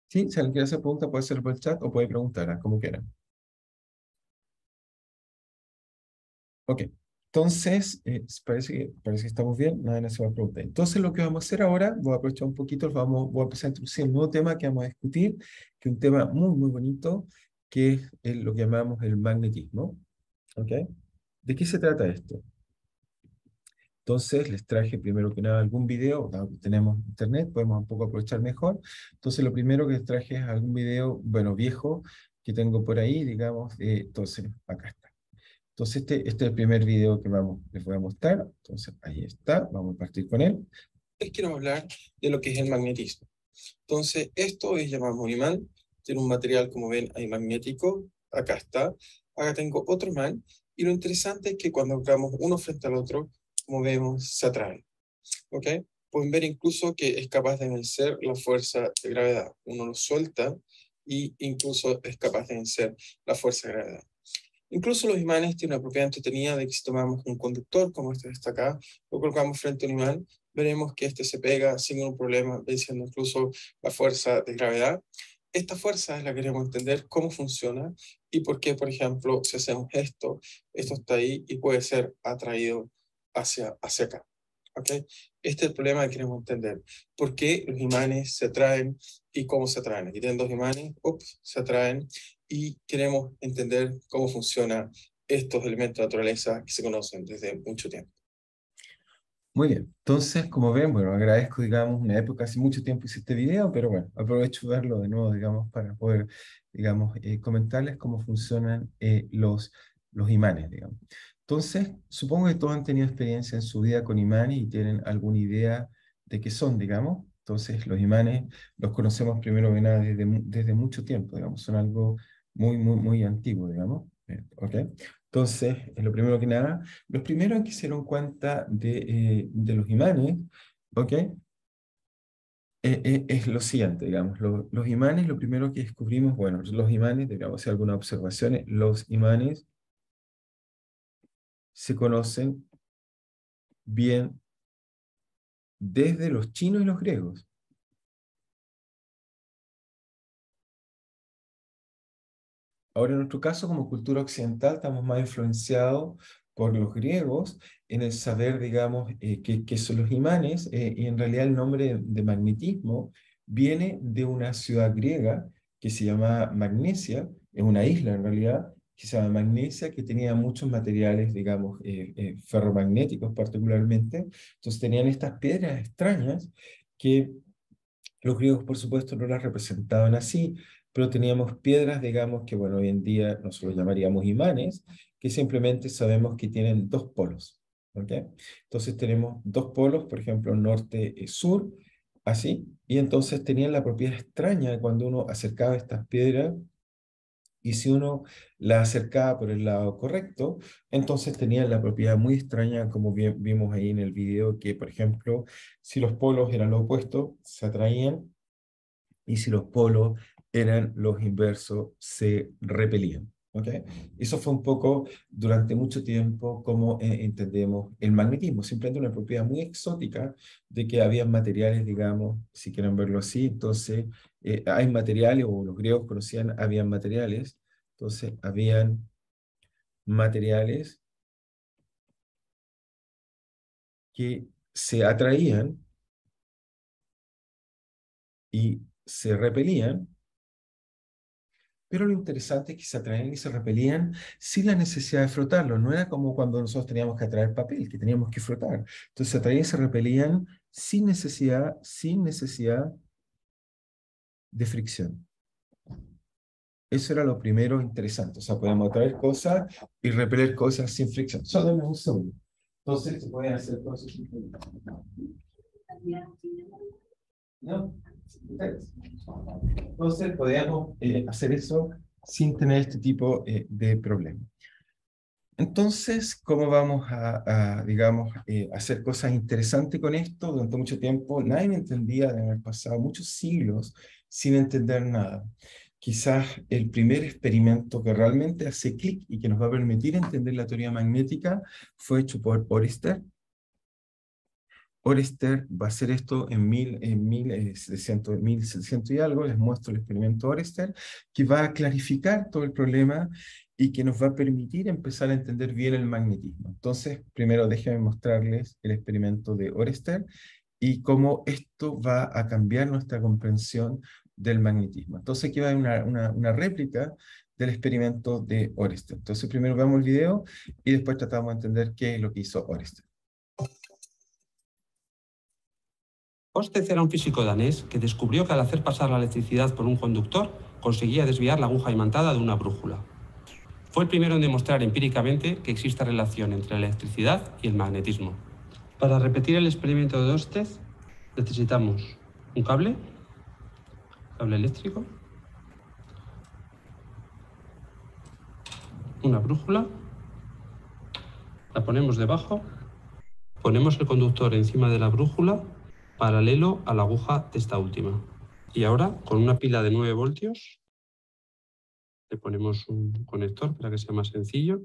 Speaker 1: Sí, si alguien quiere hacer pregunta puede hacerlo por el chat o puede preguntar, como quiera. Ok, entonces, parece que estamos bien, nadie se va a preguntar. Entonces, lo que vamos a hacer ahora, voy a aprovechar un poquito, voy a empezar a introducir un nuevo tema que vamos a discutir, que es un tema muy, muy bonito, que es lo que llamamos el magnetismo. ¿Ok? ¿De qué se trata esto? Entonces, les traje primero que nada algún video, dado que tenemos internet, podemos un poco aprovechar mejor. Entonces, lo primero que les traje es algún video, bueno, viejo, que tengo por ahí, digamos, entonces, acá está. Entonces, este es el primer video que les voy a mostrar. Entonces, ahí está, vamos a partir con él. Les quiero hablar de lo que es el magnetismo. Entonces, esto es llamado un imán. Tiene un material, como ven, ahí magnético. Acá está. Acá tengo otro imán. Y lo interesante es que cuando colocamos uno frente al otro, como vemos, se atraen. ¿Ok? Pueden ver incluso que es capaz de vencer la fuerza de gravedad. Uno lo suelta y incluso es capaz de vencer la fuerza de gravedad. Incluso los imanes tienen una propiedad entretenida de que si tomamos un conductor, como este está acá, lo colocamos frente a un imán, veremos que este se pega sin ningún problema, venciendo incluso la fuerza de gravedad. Esta fuerza es la que queremos entender cómo funciona y por qué, por ejemplo, si hacemos esto, esto está ahí y puede ser atraído hacia acá. ¿Okay? Este es el problema que queremos entender. ¿Por qué los imanes se atraen y cómo se atraen? Aquí tienen dos imanes, se atraen y queremos entender cómo funcionan estos elementos de naturaleza que se conocen desde mucho tiempo. Muy bien, entonces, como ven, bueno, agradezco, digamos, una época, hace mucho tiempo hice este video, pero bueno, aprovecho de verlo de nuevo, digamos, para poder, digamos, comentarles cómo funcionan los imanes, digamos. Entonces, supongo que todos han tenido experiencia en su vida con imanes y tienen alguna idea de qué son, digamos. Entonces, los imanes los conocemos primero que nada desde mucho tiempo, digamos, son algo muy, muy, muy antiguo, digamos. ¿Ok? Entonces, lo primero que nada, los primeros que se dieron cuenta de los imanes, ¿ok? Es lo siguiente, digamos, los imanes, lo primero que descubrimos, bueno, los imanes, digamos, hacer algunas observaciones, los imanes se conocen bien desde los chinos y los griegos. Ahora, en nuestro caso, como cultura occidental, estamos más influenciados por los griegos en el saber, digamos, qué son los imanes, y en realidad el nombre de magnetismo viene de una ciudad griega que se llama Magnesia, es una isla en realidad, que se llama Magnesia, que tenía muchos materiales, digamos, ferromagnéticos particularmente. Entonces tenían estas piedras extrañas que los griegos, por supuesto, no las representaban así, pero teníamos piedras, digamos, que bueno, hoy en día nosotros llamaríamos imanes, que simplemente sabemos que tienen dos polos. ¿Ok? Entonces tenemos dos polos, por ejemplo, norte y sur, así, y entonces tenían la propiedad extraña de cuando uno acercaba estas piedras, Y si uno la acercaba por el lado correcto, entonces tenía la propiedad muy extraña, como bien vimos ahí en el video, que por ejemplo, si los polos eran los opuestos, se atraían, y si los polos eran los inversos, se repelían. ¿Ok? Eso fue un poco durante mucho tiempo como entendemos el magnetismo, simplemente una propiedad muy exótica de que había materiales, digamos, si quieren verlo así, entonces hay materiales, o los griegos conocían, habían materiales, entonces habían materiales que se atraían y se repelían. Pero lo interesante es que se atraían y se repelían sin la necesidad de frotarlo. No era como cuando nosotros teníamos que atraer papel, que teníamos que frotar. Entonces se atraían y se repelían sin necesidad de fricción. Eso era lo primero interesante. O sea, podemos atraer cosas y repeler cosas sin fricción. Solo en un segundo. Entonces se pueden hacer cosas sin fricción. ¿No? Entonces podemos hacer eso sin tener este tipo de problemas. Entonces, ¿cómo vamos digamos, hacer cosas interesantes con esto? Durante mucho tiempo nadie me entendía, de haber pasado muchos siglos sin entender nada. Quizás el primer experimento que realmente hace clic y que nos va a permitir entender la teoría magnética fue hecho por Oersted. Oersted va a hacer esto en 1700 y algo. Les muestro el experimento Oersted, que va a clarificar todo el problema y que nos va a permitir empezar a entender bien el magnetismo. Entonces, primero déjenme mostrarles el experimento de Oersted y cómo esto va a cambiar nuestra comprensión del magnetismo. Entonces, aquí va a haber una réplica del experimento de Oersted. Entonces, primero veamos el video y después tratamos de entender qué es lo que hizo Oersted.
Speaker 2: Oersted era un físico danés que descubrió que al hacer pasar la electricidad por un conductor conseguía desviar la aguja imantada de una brújula. Fue el primero en demostrar empíricamente que existe relación entre la electricidad y el magnetismo. Para repetir el experimento de Oersted necesitamos un cable eléctrico, una brújula, la ponemos debajo, ponemos el conductor encima de la brújula paralelo a la aguja de esta última. Y ahora, con una pila de 9 voltios, le ponemos un conector para que sea más sencillo,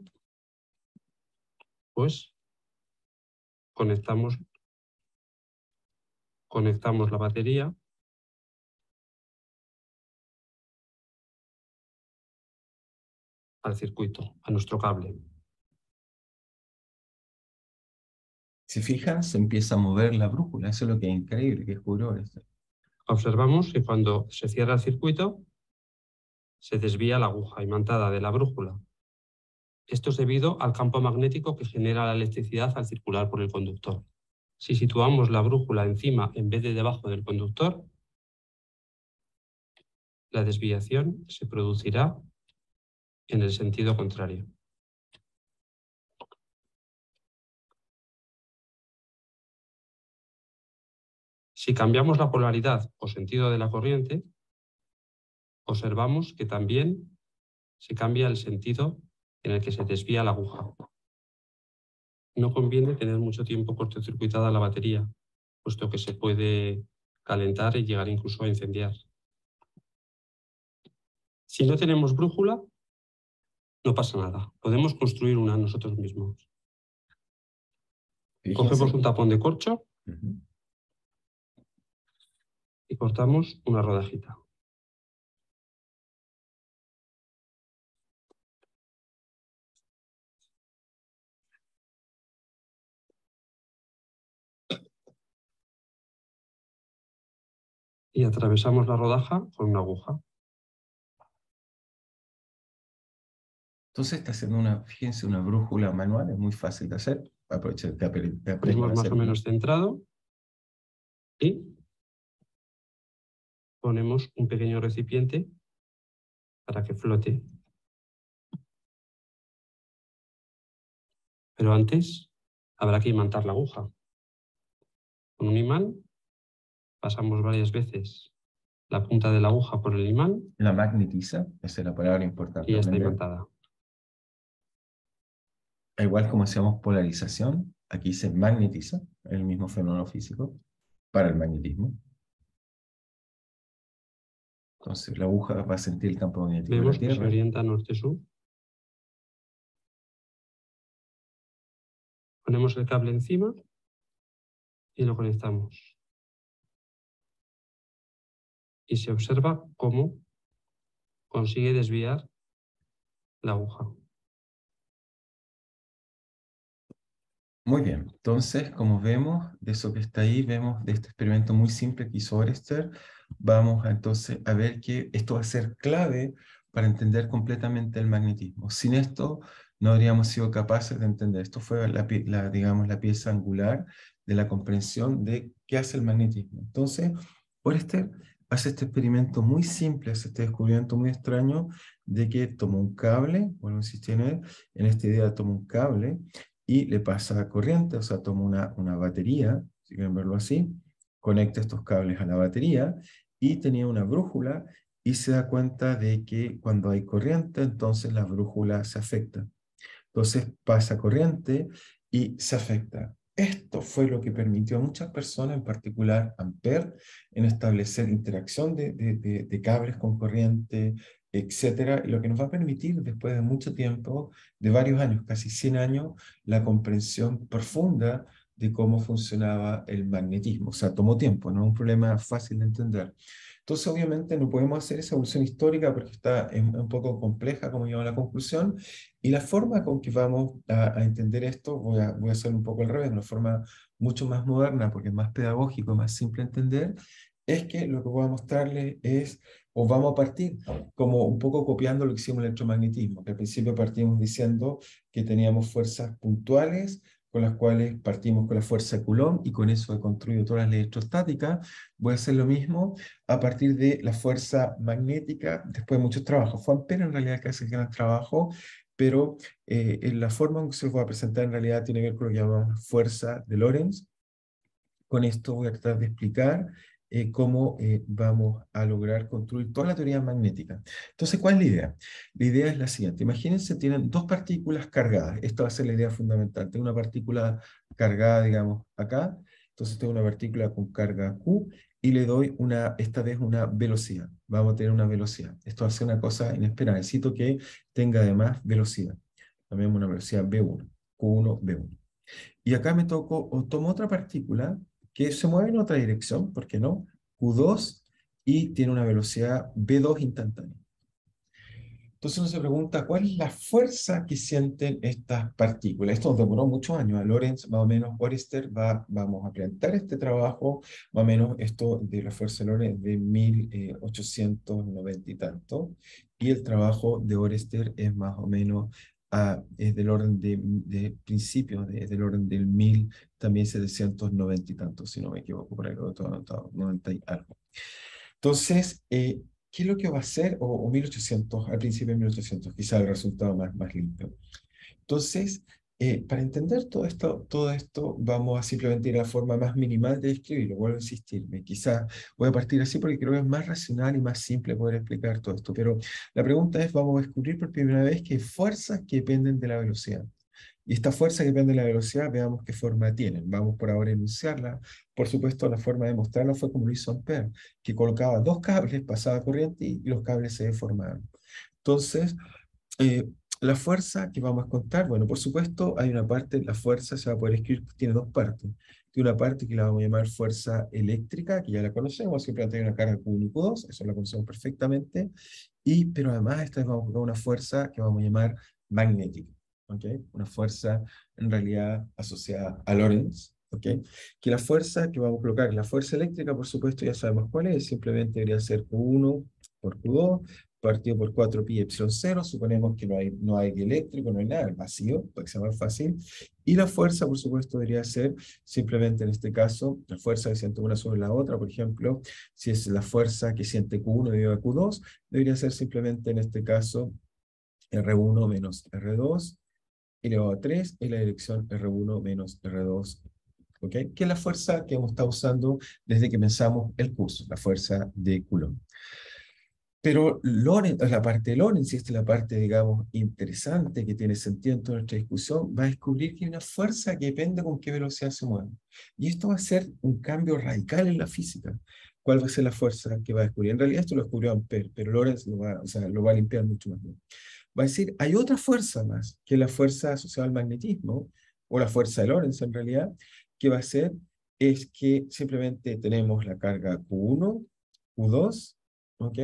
Speaker 2: pues conectamos la batería al circuito, a nuestro cable.
Speaker 1: Si fijan, se empieza a mover la brújula. Eso es lo que es increíble, que descubrió esto.
Speaker 2: Observamos que cuando se cierra el circuito, se desvía la aguja imantada de la brújula. Esto es debido al campo magnético que genera la electricidad al circular por el conductor. Si situamos la brújula encima en vez de debajo del conductor, la desviación se producirá en el sentido contrario. Si cambiamos la polaridad o sentido de la corriente, observamos que también se cambia el sentido en el que se desvía la aguja. No conviene tener mucho tiempo cortocircuitada la batería, puesto que se puede calentar y llegar incluso a incendiar. Si no tenemos brújula, no pasa nada. Podemos construir una nosotros mismos.
Speaker 1: Fíjense.
Speaker 2: Cogemos un tapón de corcho y cortamos una rodajita. Y atravesamos la rodaja con una aguja.
Speaker 1: Entonces está haciendo fíjense, una brújula manual, es muy fácil de hacer. Aprovechen que aprendan
Speaker 2: Tenemos
Speaker 1: a
Speaker 2: más
Speaker 1: hacer.
Speaker 2: o menos centrado y ponemos un pequeño recipiente para que flote. Pero antes habrá que imantar la aguja. Con un imán pasamos varias veces la punta de la aguja por el imán
Speaker 1: La magnetiza, esa es la palabra importante
Speaker 2: y ya está
Speaker 1: aprender.
Speaker 2: imantada.
Speaker 1: Igual como hacemos polarización, aquí se magnetiza, el mismo fenómeno físico, para el magnetismo. Entonces la aguja va a sentir el campo magnético de la
Speaker 2: Vemos que se
Speaker 1: Tierra.
Speaker 2: orienta norte-sur. Ponemos el cable encima y lo conectamos. Y se observa cómo consigue desviar la aguja.
Speaker 1: Muy bien, entonces como vemos de eso que está ahí, vemos de este experimento muy simple que hizo Oerster, vamos entonces a ver que esto va a ser clave para entender completamente el magnetismo. Sin esto no habríamos sido capaces de entender. Esto fue digamos, la pieza angular de la comprensión de qué hace el magnetismo. Entonces, Oerster hace este experimento muy simple, hace este descubrimiento muy extraño de que toma un cable, bueno, insistir en esta idea, toma un cable y le pasa corriente, o sea, toma una batería, si quieren verlo así, conecta estos cables a la batería y tenía una brújula y se da cuenta de que cuando hay corriente, entonces la brújula se afecta. Entonces pasa corriente y se afecta. Esto fue lo que permitió a muchas personas, en particular Ampère, en establecer interacción de cables con corriente, etcétera, y lo que nos va a permitir, después de mucho tiempo, de varios años, casi 100 años, la comprensión profunda de cómo funcionaba el magnetismo. O sea, tomó tiempo, no es un problema fácil de entender. Entonces, obviamente, no podemos hacer esa evolución histórica porque está un poco compleja, como llegamos a la conclusión, y la forma con que vamos a entender esto, voy a hacer un poco al revés, de una forma mucho más moderna, porque es más pedagógico, más simple de entender, es que lo que voy a mostrarles es, o vamos a partir como un poco copiando lo que hicimos en el electromagnetismo, que al principio partimos diciendo que teníamos fuerzas puntuales, con las cuales partimos con la fuerza de Coulomb, y con eso he construido todas las leyes electrostáticas. Voy a hacer lo mismo a partir de la fuerza magnética, después de muchos trabajos. Fue Ampère en realidad que hace el gran trabajo, pero en la forma en que se los voy a presentar en realidad tiene que ver con lo que llamamos fuerza de Lorentz. Con esto voy a tratar de explicar cómo vamos a lograr construir toda la teoría magnética. Entonces, ¿cuál es la idea? La idea es la siguiente. Imagínense, tienen dos partículas cargadas. Esta va a ser la idea fundamental. Tengo una partícula cargada, digamos, acá. Entonces tengo una partícula con carga Q y le doy esta vez una velocidad. Vamos a tener una velocidad. Esto va a ser una cosa inesperada. Necesito que tenga además velocidad. También una velocidad V1, Q1, V1. Y acá me toco, o tomo otra partícula que se mueve en otra dirección, ¿por qué no? Q2 y tiene una velocidad V2 instantánea. Entonces uno se pregunta, ¿cuál es la fuerza que sienten estas partículas? Esto nos demoró muchos años. A Lorentz, más o menos, Oerster, vamos a plantear este trabajo, más o menos esto de la fuerza de Lorentz de 1890 y tanto. Y el trabajo de Oerster es más o menos es del orden de principios, del orden del 1790 y tanto, si no me equivoco, por ahí lo he anotado, 90 y algo. Entonces, ¿qué es lo que va a hacer? O 1800, al principio de 1800, quizá el resultado más limpio. Entonces, para entender todo esto, vamos a simplemente ir a la forma más minimal de describirlo. Vuelvo a insistirme. Quizá voy a partir así porque creo que es más racional y más simple poder explicar todo esto. Pero la pregunta es, vamos a descubrir por primera vez que hay fuerzas que dependen de la velocidad. Y esta fuerza que depende de la velocidad, veamos qué forma tienen. Vamos por ahora a enunciarla. Por supuesto, la forma de mostrarla fue como lo hizo Ampère, que colocaba dos cables, pasaba corriente y los cables se deformaban. Entonces, eh, la fuerza que vamos a contar, bueno, por supuesto, hay una parte, la fuerza se va a poder escribir, tiene dos partes. Tiene una parte que la vamos a llamar fuerza eléctrica, que ya la conocemos, siempre tiene una carga Q1 y Q2, eso la conocemos perfectamente, pero además esta vez vamos a colocar una fuerza que vamos a llamar magnética, ¿ok? Una fuerza en realidad asociada a Lorentz, ¿ok? Que la fuerza que vamos a colocar, la fuerza eléctrica, por supuesto, ya sabemos cuál es, simplemente debería ser Q1 por Q2, partido por 4 pi epsilon 0, suponemos que no hay eléctrico, no hay nada, el vacío, para que sea más fácil, y la fuerza, por supuesto, debería ser simplemente en este caso, la fuerza que siente una sobre la otra, por ejemplo, si es la fuerza que siente Q1 debido a Q2, debería ser simplemente en este caso R1 menos R2 elevado a 3 en la dirección R1 menos R2 ¿ok? Que es la fuerza que hemos estado usando desde que pensamos el curso, la fuerza de Coulomb. Pero Lorentz, la parte de Lorentz, y esta es la parte, digamos, interesante que tiene sentido en toda nuestra discusión, va a descubrir que hay una fuerza que depende con qué velocidad se mueve. Y esto va a ser un cambio radical en la física. ¿Cuál va a ser la fuerza que va a descubrir? En realidad esto lo descubrió Ampère, pero Lorentz lo va, o sea, lo va a limpiar mucho más bien. Va a decir, hay otra fuerza más, que es la fuerza asociada al magnetismo, o la fuerza de Lorentz en realidad, que va a ser, es que simplemente tenemos la carga Q1, Q2, ¿ok?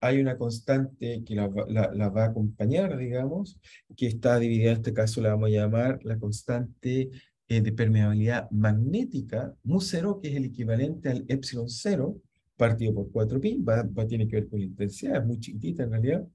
Speaker 1: Hay una constante que la va a acompañar, digamos, que está dividida, en este caso la vamos a llamar la constante de permeabilidad magnética, mu0, que es el equivalente al epsilon 0, partido por 4pi, tiene que ver con la intensidad, es muy chiquitita en realidad,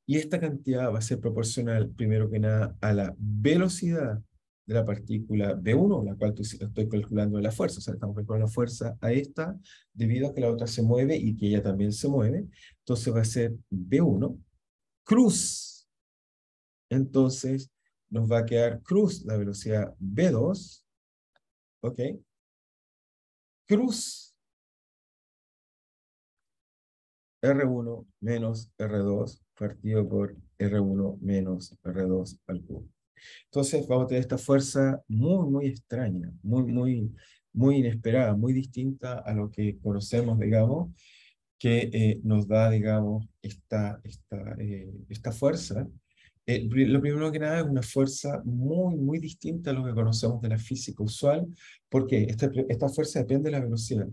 Speaker 1: y esta cantidad va a ser proporcional, primero que nada, a la velocidad de la partícula B1, la cual estoy calculando la fuerza. O sea, estamos calculando la fuerza a esta, debido a que la otra se mueve y que ella también se mueve. Entonces va a ser B1 cruz. Entonces nos va a quedar cruz la velocidad B2, ¿ok? Cruz R1 menos R2 partido por R1 menos R2 al cubo. Entonces vamos a tener esta fuerza muy, muy extraña, muy inesperada, muy distinta a lo que conocemos, digamos, que nos da, digamos, esta fuerza. Lo primero que nada es una fuerza muy distinta a lo que conocemos de la física usual, porque esta fuerza depende de la velocidad.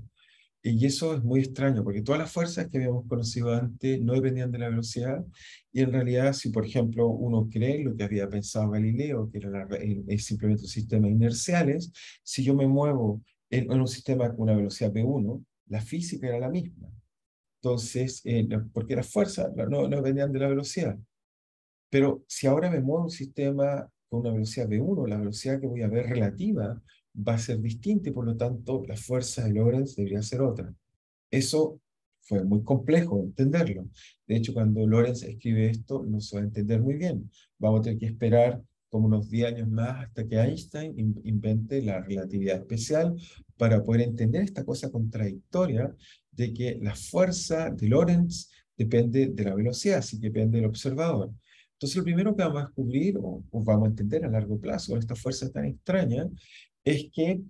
Speaker 1: Y eso es muy extraño, porque todas las fuerzas que habíamos conocido antes no dependían de la velocidad, y en realidad, si por ejemplo uno cree lo que había pensado Galileo, que era es simplemente un sistema inerciales, si yo me muevo en un sistema con una velocidad v1, la física era la misma. Entonces, porque las fuerzas no dependían de la velocidad. Pero si ahora me muevo un sistema con una velocidad v1, la velocidad que voy a ver relativa va a ser distinta y por lo tanto la fuerza de Lorentz debería ser otra. Eso fue muy complejo entenderlo. De hecho, cuando Lorentz escribe esto, no se va a entender muy bien. Vamos a tener que esperar como unos 10 años más hasta que Einstein invente la relatividad especial para poder entender esta cosa contradictoria de que la fuerza de Lorentz depende de la velocidad, así que depende del observador. Entonces, lo primero que vamos a descubrir, o vamos a entender a largo plazo, con esta fuerza tan extraña, es que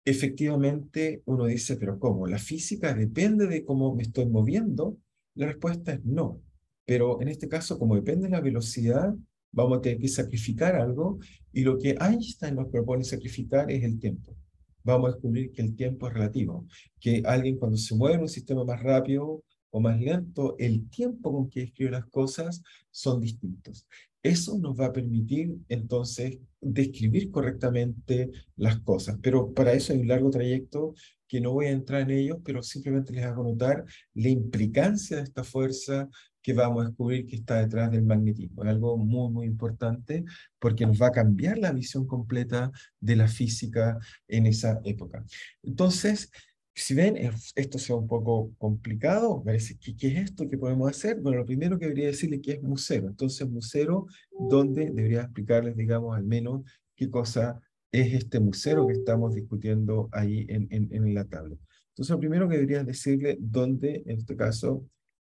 Speaker 1: efectivamente uno dice, pero ¿cómo? ¿La física depende de cómo me estoy moviendo? La respuesta es no. Pero en este caso, como depende de la velocidad, vamos a tener que sacrificar algo, y lo que Einstein nos propone sacrificar es el tiempo. Vamos a descubrir que el tiempo es relativo, que alguien cuando se mueve en un sistema más rápido o más lento, el tiempo con que escribe las cosas son distintos. Eso nos va a permitir entonces describir correctamente las cosas, pero para eso hay un largo trayecto que no voy a entrar en ello, pero simplemente les hago notar la implicancia de esta fuerza que vamos a descubrir que está detrás del magnetismo. Es algo muy importante porque nos va a cambiar la visión completa de la física en esa época. Entonces, si ven, esto sea un poco complicado, parece que ¿qué es esto que podemos hacer? Bueno, lo primero que debería decirles que es museo. Entonces, museo, ¿dónde debería explicarles, digamos, al menos qué cosa es este museo que estamos discutiendo ahí en la tabla? Entonces, lo primero que debería decirle dónde, en este caso,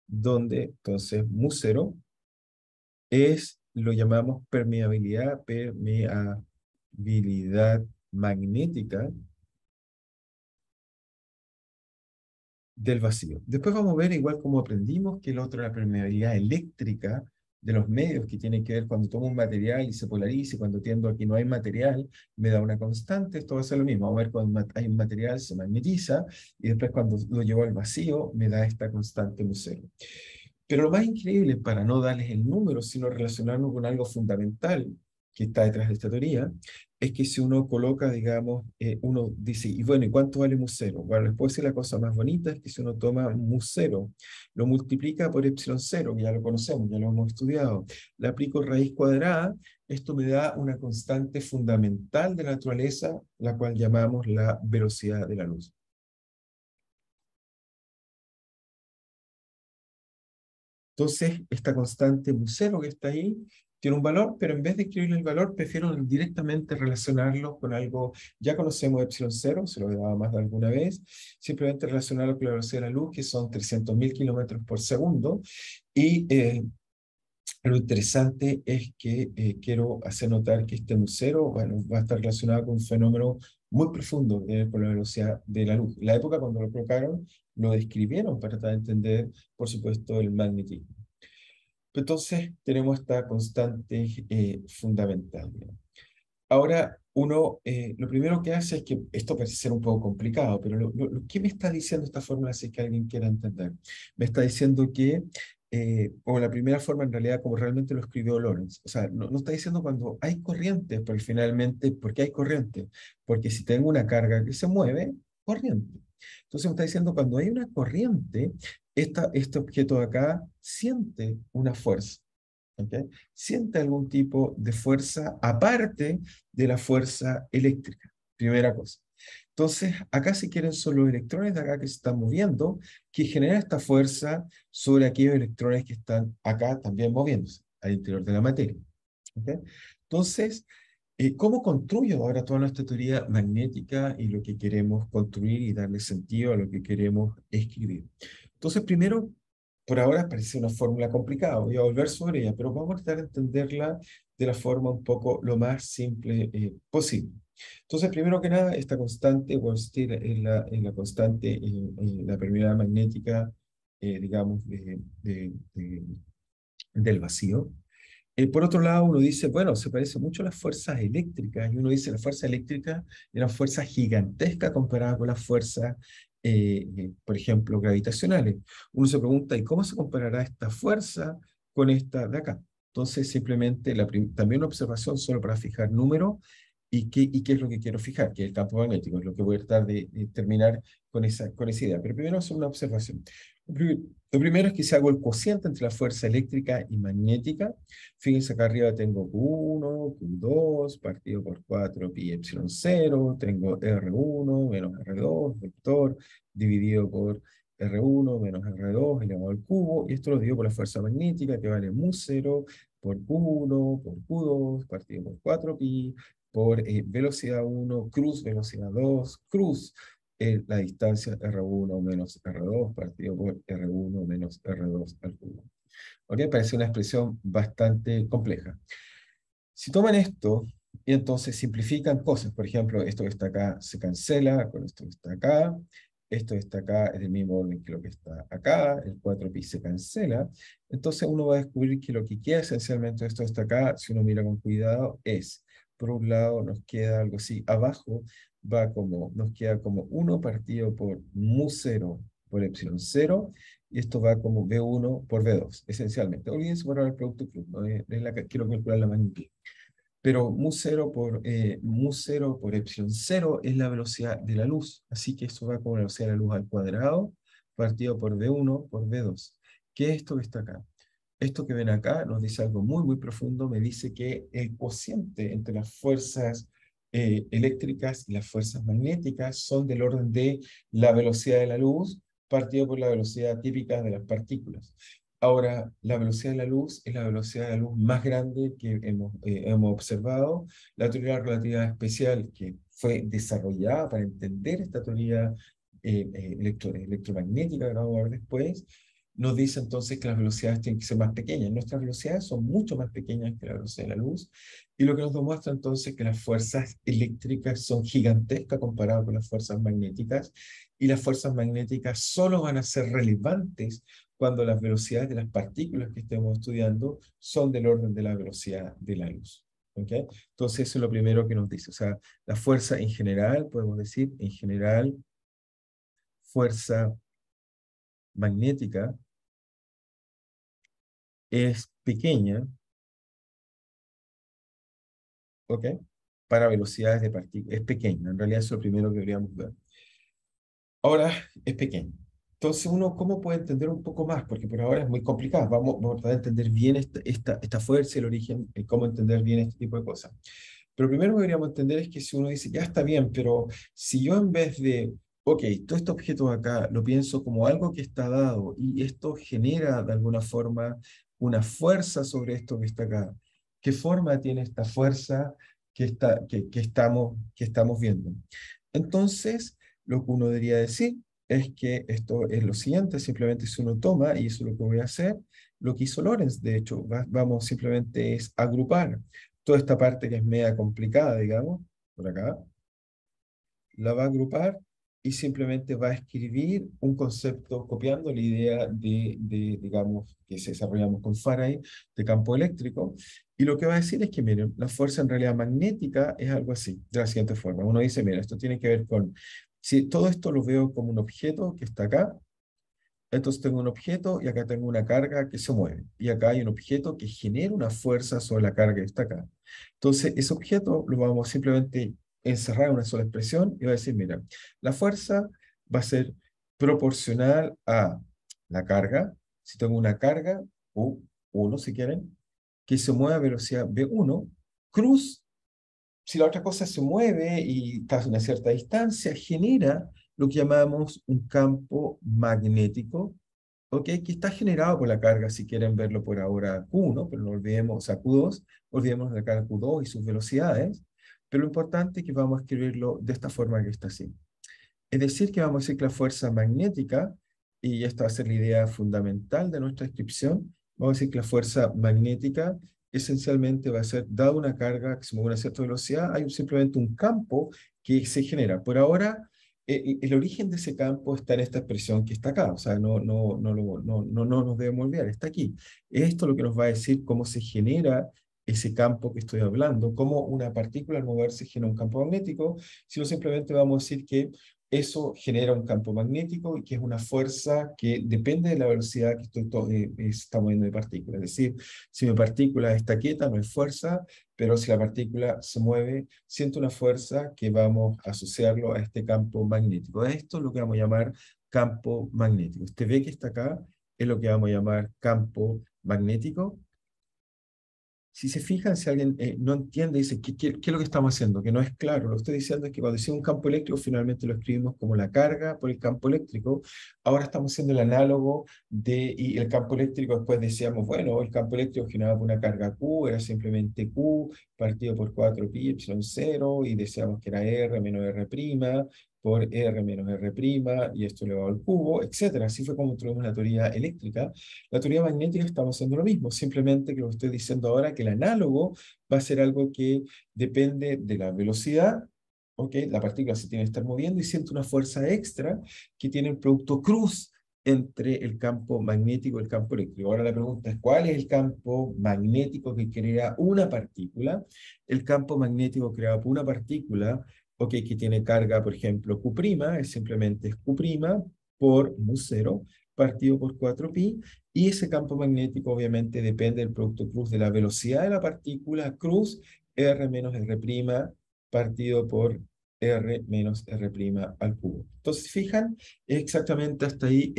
Speaker 1: dónde, entonces, museo es, lo llamamos permeabilidad magnética del vacío. Después vamos a ver, igual como aprendimos, que el otro es la permeabilidad eléctrica de los medios, que tiene que ver cuando tomo un material y se polariza, y cuando tiendo a que no hay material, me da una constante. Esto va a ser lo mismo. Vamos a ver cuando hay un material, se magnetiza, y después cuando lo llevo al vacío, me da esta constante mu0. Pero lo más increíble, para no darles el número, sino relacionarnos con algo fundamental que está detrás de esta teoría, es que si uno coloca, digamos, uno dice, y bueno, ¿y cuánto vale mu0? Bueno, les puedo decir la cosa más bonita, es que si uno toma mu0, lo multiplica por epsilon 0, que ya lo conocemos, ya lo hemos estudiado, le aplico raíz cuadrada, esto me da una constante fundamental de la naturaleza, la cual llamamos la velocidad de la luz. Entonces, esta constante mu0 que está ahí tiene un valor, pero en vez de escribirle el valor, prefiero directamente relacionarlo con algo, ya conocemos epsilon cero, se lo he dado más de alguna vez, simplemente relacionarlo con la velocidad de la luz, que son 300.000 kilómetros por segundo, y lo interesante es que quiero hacer notar que este musero, bueno, va a estar relacionado con un fenómeno muy profundo con la velocidad de la luz. En la época cuando lo colocaron, lo describieron para tratar de entender, por supuesto, el magnetismo. Entonces, tenemos esta constante fundamental. Ahora, uno, lo primero que hace es que, esto parece ser un poco complicado, pero ¿qué me está diciendo esta fórmula si es que alguien quiera entender? Me está diciendo que, o la primera forma en realidad como realmente lo escribió Lorentz, o sea, no está diciendo cuando hay corriente, pero finalmente, ¿por qué hay corriente? Porque si tengo una carga que se mueve, corriente. Entonces me está diciendo cuando hay una corriente, este objeto de acá siente una fuerza. ¿Ok? Siente algún tipo de fuerza aparte de la fuerza eléctrica. Primera cosa. Entonces, acá si quieren son los electrones de acá que se están moviendo, que genera esta fuerza sobre aquellos electrones que están acá también moviéndose, al interior de la materia. ¿Ok? Entonces, ¿cómo construyo ahora toda nuestra teoría magnética y lo que queremos construir y darle sentido a lo que queremos escribir? Entonces, primero, por ahora parece una fórmula complicada, voy a volver sobre ella, pero vamos a tratar de entenderla de la forma un poco lo más simple posible. Entonces, primero que nada, esta constante, Wolfstein, es la constante en la permeabilidad magnética, digamos, del vacío. Por otro lado, uno dice, bueno, se parece mucho a las fuerzas eléctricas, y uno dice, las fuerzas eléctricas eran fuerzas gigantescas comparadas con las fuerzas, por ejemplo, gravitacionales. Uno se pregunta, ¿y cómo se comparará esta fuerza con esta de acá? Entonces, simplemente, también una observación solo para fijar números, y qué es lo que quiero fijar, que es el campo magnético, es lo que voy a tratar de terminar con esa idea. Pero primero hacer una observación. Lo primero es que si hago el cociente entre la fuerza eléctrica y magnética, fíjense acá arriba tengo Q1, Q2, partido por 4 pi epsilon 0, tengo R1 menos R2, vector, dividido por R1 menos R2 elevado al cubo, y esto lo divido por la fuerza magnética, que vale mu 0 por Q1 por Q2, partido por 4 pi, por velocidad 1, cruz, velocidad 2, cruz, la distancia R1 menos R2 partido por R1 menos R2 al cubo. ¿Ok? Parece una expresión bastante compleja. Si toman esto y entonces simplifican cosas, por ejemplo, esto que está acá se cancela con esto que está acá, esto que está acá es del mismo orden que lo que está acá, el 4pi se cancela, entonces uno va a descubrir que lo que queda esencialmente esto que está acá, si uno mira con cuidado, es, por un lado nos queda algo así, abajo nos queda como 1 partido por mu 0 por epsilon 0, y esto va como B1 por B2, esencialmente. Olvídense por ahora el producto cruz, ¿no? Es la que quiero calcular la magnitud. Pero mu 0 por epsilon 0 es la velocidad de la luz, así que esto va como la velocidad de la luz al cuadrado, partido por B1 por B2. ¿Qué es esto que está acá? Esto que ven acá nos dice algo muy, muy profundo, me dice que el cociente entre las fuerzas eléctricas y las fuerzas magnéticas son del orden de la velocidad de la luz partido por la velocidad típica de las partículas. Ahora, la velocidad de la luz es la velocidad de la luz más grande que hemos observado. La teoría de la relatividad especial, que fue desarrollada para entender esta teoría electromagnética que vamos a ver después, nos dice entonces que las velocidades tienen que ser más pequeñas. Nuestras velocidades son mucho más pequeñas que la velocidad de la luz, y lo que nos demuestra entonces que las fuerzas eléctricas son gigantescas comparadas con las fuerzas magnéticas, y las fuerzas magnéticas solo van a ser relevantes cuando las velocidades de las partículas que estemos estudiando son del orden de la velocidad de la luz. ¿Okay? Entonces eso es lo primero que nos dice. O sea, la fuerza en general, podemos decir, en general, fuerza magnética es pequeña, ¿ok? Para velocidades de partículas. Es pequeña, en realidad eso es lo primero que deberíamos ver. Ahora es pequeña. Entonces uno, ¿cómo puede entender un poco más? Porque por ahora es muy complicado. Vamos a tratar de entender bien esta fuerza, el origen, cómo entender bien este tipo de cosas. Pero primero que deberíamos entender es que si uno dice, ya está bien, pero si yo en vez de, ok, todo este objeto de acá lo pienso como algo que está dado y esto genera de alguna forma una fuerza sobre esto que está acá, qué forma tiene esta fuerza que estamos viendo. Entonces, lo que uno debería decir es que esto es lo siguiente, simplemente si uno toma, y eso es lo que voy a hacer, lo que hizo Lorenz, de hecho, vamos simplemente es agrupar toda esta parte que es media complicada, digamos, por acá, la va a agrupar y simplemente va a escribir un concepto copiando la idea digamos, que se desarrollamos con Faraday de campo eléctrico. Y lo que va a decir es que, miren, la fuerza en realidad magnética es algo así, de la siguiente forma. Uno dice, mira, esto tiene que ver con, si todo esto lo veo como un objeto que está acá, entonces tengo un objeto y acá tengo una carga que se mueve. Y acá hay un objeto que genera una fuerza sobre la carga que está acá. Entonces, ese objeto lo vamos simplemente encerrar en una sola expresión y va a decir, mira, la fuerza va a ser proporcional a la carga. Si tengo una carga, U1 si quieren, que se mueve a velocidad V1, cruz, si la otra cosa se mueve y está a una cierta distancia, genera lo que llamamos un campo magnético, ¿ok? Que está generado por la carga, si quieren verlo por ahora Q1, pero no olvidemos, o sea, Q2, olvidemos la carga Q2 y sus velocidades, pero lo importante es que vamos a escribirlo de esta forma que está así. Es decir, que vamos a decir que la fuerza magnética, y esta va a ser la idea fundamental de nuestra descripción, vamos a decir que la fuerza magnética esencialmente va a ser, dada una carga que se mueve a una cierta velocidad, hay simplemente un campo que se genera. Por ahora, el origen de ese campo está en esta expresión que está acá, o sea, no nos debemos olvidar, está aquí. Esto es lo que nos va a decir cómo se genera ese campo que estoy hablando, cómo una partícula al moverse genera un campo magnético, sino simplemente vamos a decir que eso genera un campo magnético y que es una fuerza que depende de la velocidad que está moviendo mi partícula. Es decir, si mi partícula está quieta, no hay fuerza, pero si la partícula se mueve, siento una fuerza que vamos a asociarlo a este campo magnético. Esto es lo que vamos a llamar campo magnético. Usted ve que está acá, es lo que vamos a llamar campo magnético. Si se fijan, si alguien no entiende, dice, ¿qué es lo que estamos haciendo? Que no es claro. Lo que estoy diciendo es que cuando decimos un campo eléctrico, finalmente lo escribimos como la carga por el campo eléctrico. Ahora estamos haciendo el análogo y el campo eléctrico, después decíamos, bueno, el campo eléctrico generaba una carga Q, era simplemente Q partido por 4pi epsilon 0, y decíamos que era R menos R', por R menos R', y esto elevado al cubo, etcétera. Así fue como introducimos la teoría eléctrica. La teoría magnética estamos haciendo lo mismo, simplemente que lo estoy diciendo ahora, que el análogo va a ser algo que depende de la velocidad, ¿ok? La partícula se tiene que estar moviendo y siente una fuerza extra que tiene el producto cruz entre el campo magnético y el campo eléctrico. Ahora la pregunta es, ¿cuál es el campo magnético que crea una partícula? El campo magnético creado por una partícula, ok, que tiene carga, por ejemplo, Q', es simplemente Q' por mu0 partido por 4pi, y ese campo magnético obviamente depende del producto cruz de la velocidad de la partícula, cruz R menos R' partido por R menos R' al cubo. Entonces, fijan, es exactamente hasta ahí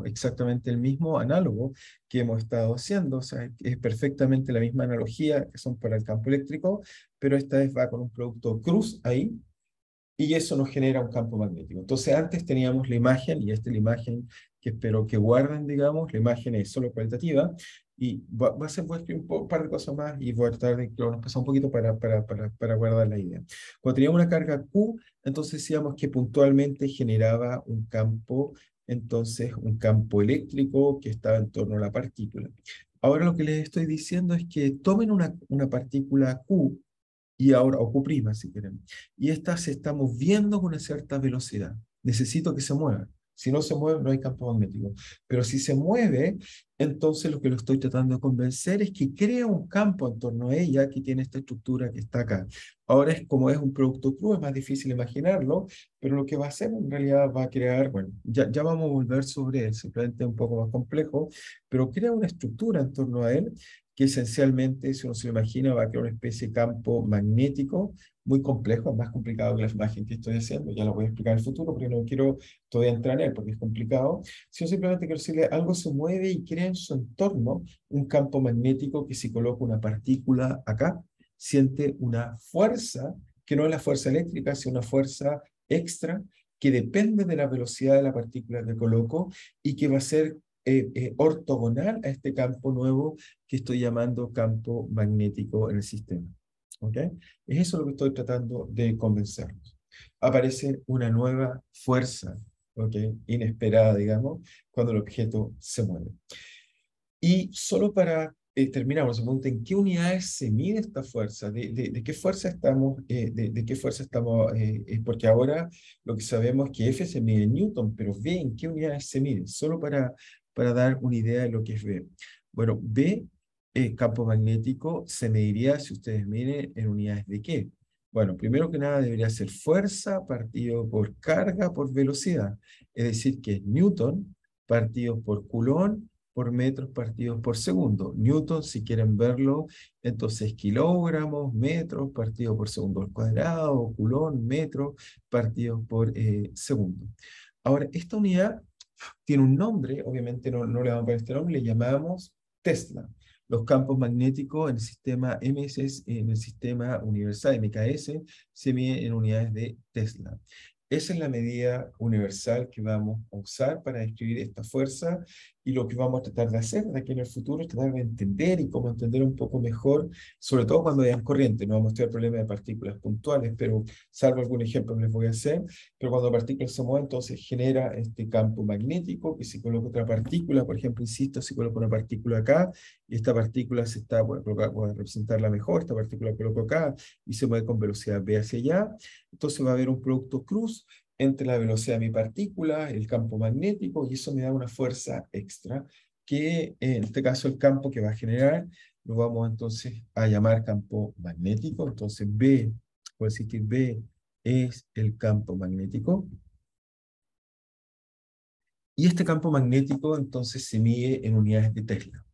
Speaker 1: exactamente el mismo análogo que hemos estado haciendo, o sea, es perfectamente la misma analogía que son para el campo eléctrico, pero esta vez va con un producto cruz ahí, y eso nos genera un campo magnético. Entonces antes teníamos la imagen, y esta es la imagen que espero que guarden, digamos, la imagen es solo cualitativa, y voy a escribir un par de cosas más y voy a tratar de que nos pasa un poquito para guardar la idea. Cuando teníamos una carga Q, entonces decíamos que puntualmente generaba un campo, entonces un campo eléctrico que estaba en torno a la partícula. Ahora lo que les estoy diciendo es que tomen una partícula Q, y ahora, o Q', si quieren. Y esta se está moviendo con una cierta velocidad. Necesito que se mueva. Si no se mueve, no hay campo magnético. Pero si se mueve, entonces lo que lo estoy tratando de convencer es que crea un campo en torno a ella que tiene esta estructura que está acá. Ahora, como es un producto crudo, es más difícil imaginarlo, pero lo que va a hacer en realidad va a crear, bueno, ya vamos a volver sobre él, simplemente un poco más complejo, pero crea una estructura en torno a él que esencialmente, si uno se lo imagina, va a crear una especie de campo magnético muy complejo, es más complicado que la imagen que estoy haciendo, ya lo voy a explicar en el futuro, porque no quiero todavía entrar en él, porque es complicado, sino simplemente quiero decirle, algo se mueve y crea en su entorno un campo magnético que si coloca una partícula acá, siente una fuerza, que no es la fuerza eléctrica, sino una fuerza extra, que depende de la velocidad de la partícula que coloco, y que va a ser ortogonal a este campo nuevo que estoy llamando campo magnético en el sistema. ¿Ok? Es eso lo que estoy tratando de convencernos. Aparece una nueva fuerza, ¿ok? Inesperada, digamos, cuando el objeto se mueve. Y solo para terminar, nos preguntan en qué unidades se mide esta fuerza, de qué fuerza estamos, de qué fuerza estamos, porque ahora lo que sabemos es que F se mide en Newton, pero B en qué unidades se mide, solo para dar una idea de lo que es B. Bueno, B, campo magnético, se mediría, si ustedes miden, en unidades de qué. Bueno, primero que nada debería ser fuerza partido por carga por velocidad, es decir, que es Newton partido por Coulomb por metros partidos por segundo. Newton, si quieren verlo, entonces kilogramos, metros partidos por segundo al cuadrado, Coulomb, metros partidos por segundo. Ahora, esta unidad tiene un nombre, obviamente no le vamos a poner este nombre, le llamamos Tesla. Los campos magnéticos en el sistema MSS, en el sistema universal MKS, se miden en unidades de Tesla. Esa es la medida universal que vamos a usar para describir esta fuerza, y lo que vamos a tratar de hacer de aquí en el futuro es tratar de entender y cómo entender un poco mejor, sobre todo cuando hayan corriente. No vamos a estudiar problemas de partículas puntuales, pero salvo algún ejemplo que les voy a hacer, pero cuando la partícula se mueve, entonces genera este campo magnético, que si coloco otra partícula, por ejemplo, insisto, si coloco una partícula acá, y esta partícula se está, voy a representarla mejor, esta partícula la coloco acá, y se mueve con velocidad v hacia allá, entonces va a haber un producto cruz entre la velocidad de mi partícula, el campo magnético, y eso me da una fuerza extra, que en este caso el campo que va a generar, lo vamos entonces a llamar campo magnético. Entonces B, puedo decir que B es el campo magnético. Y este campo magnético entonces se mide en unidades de Tesla.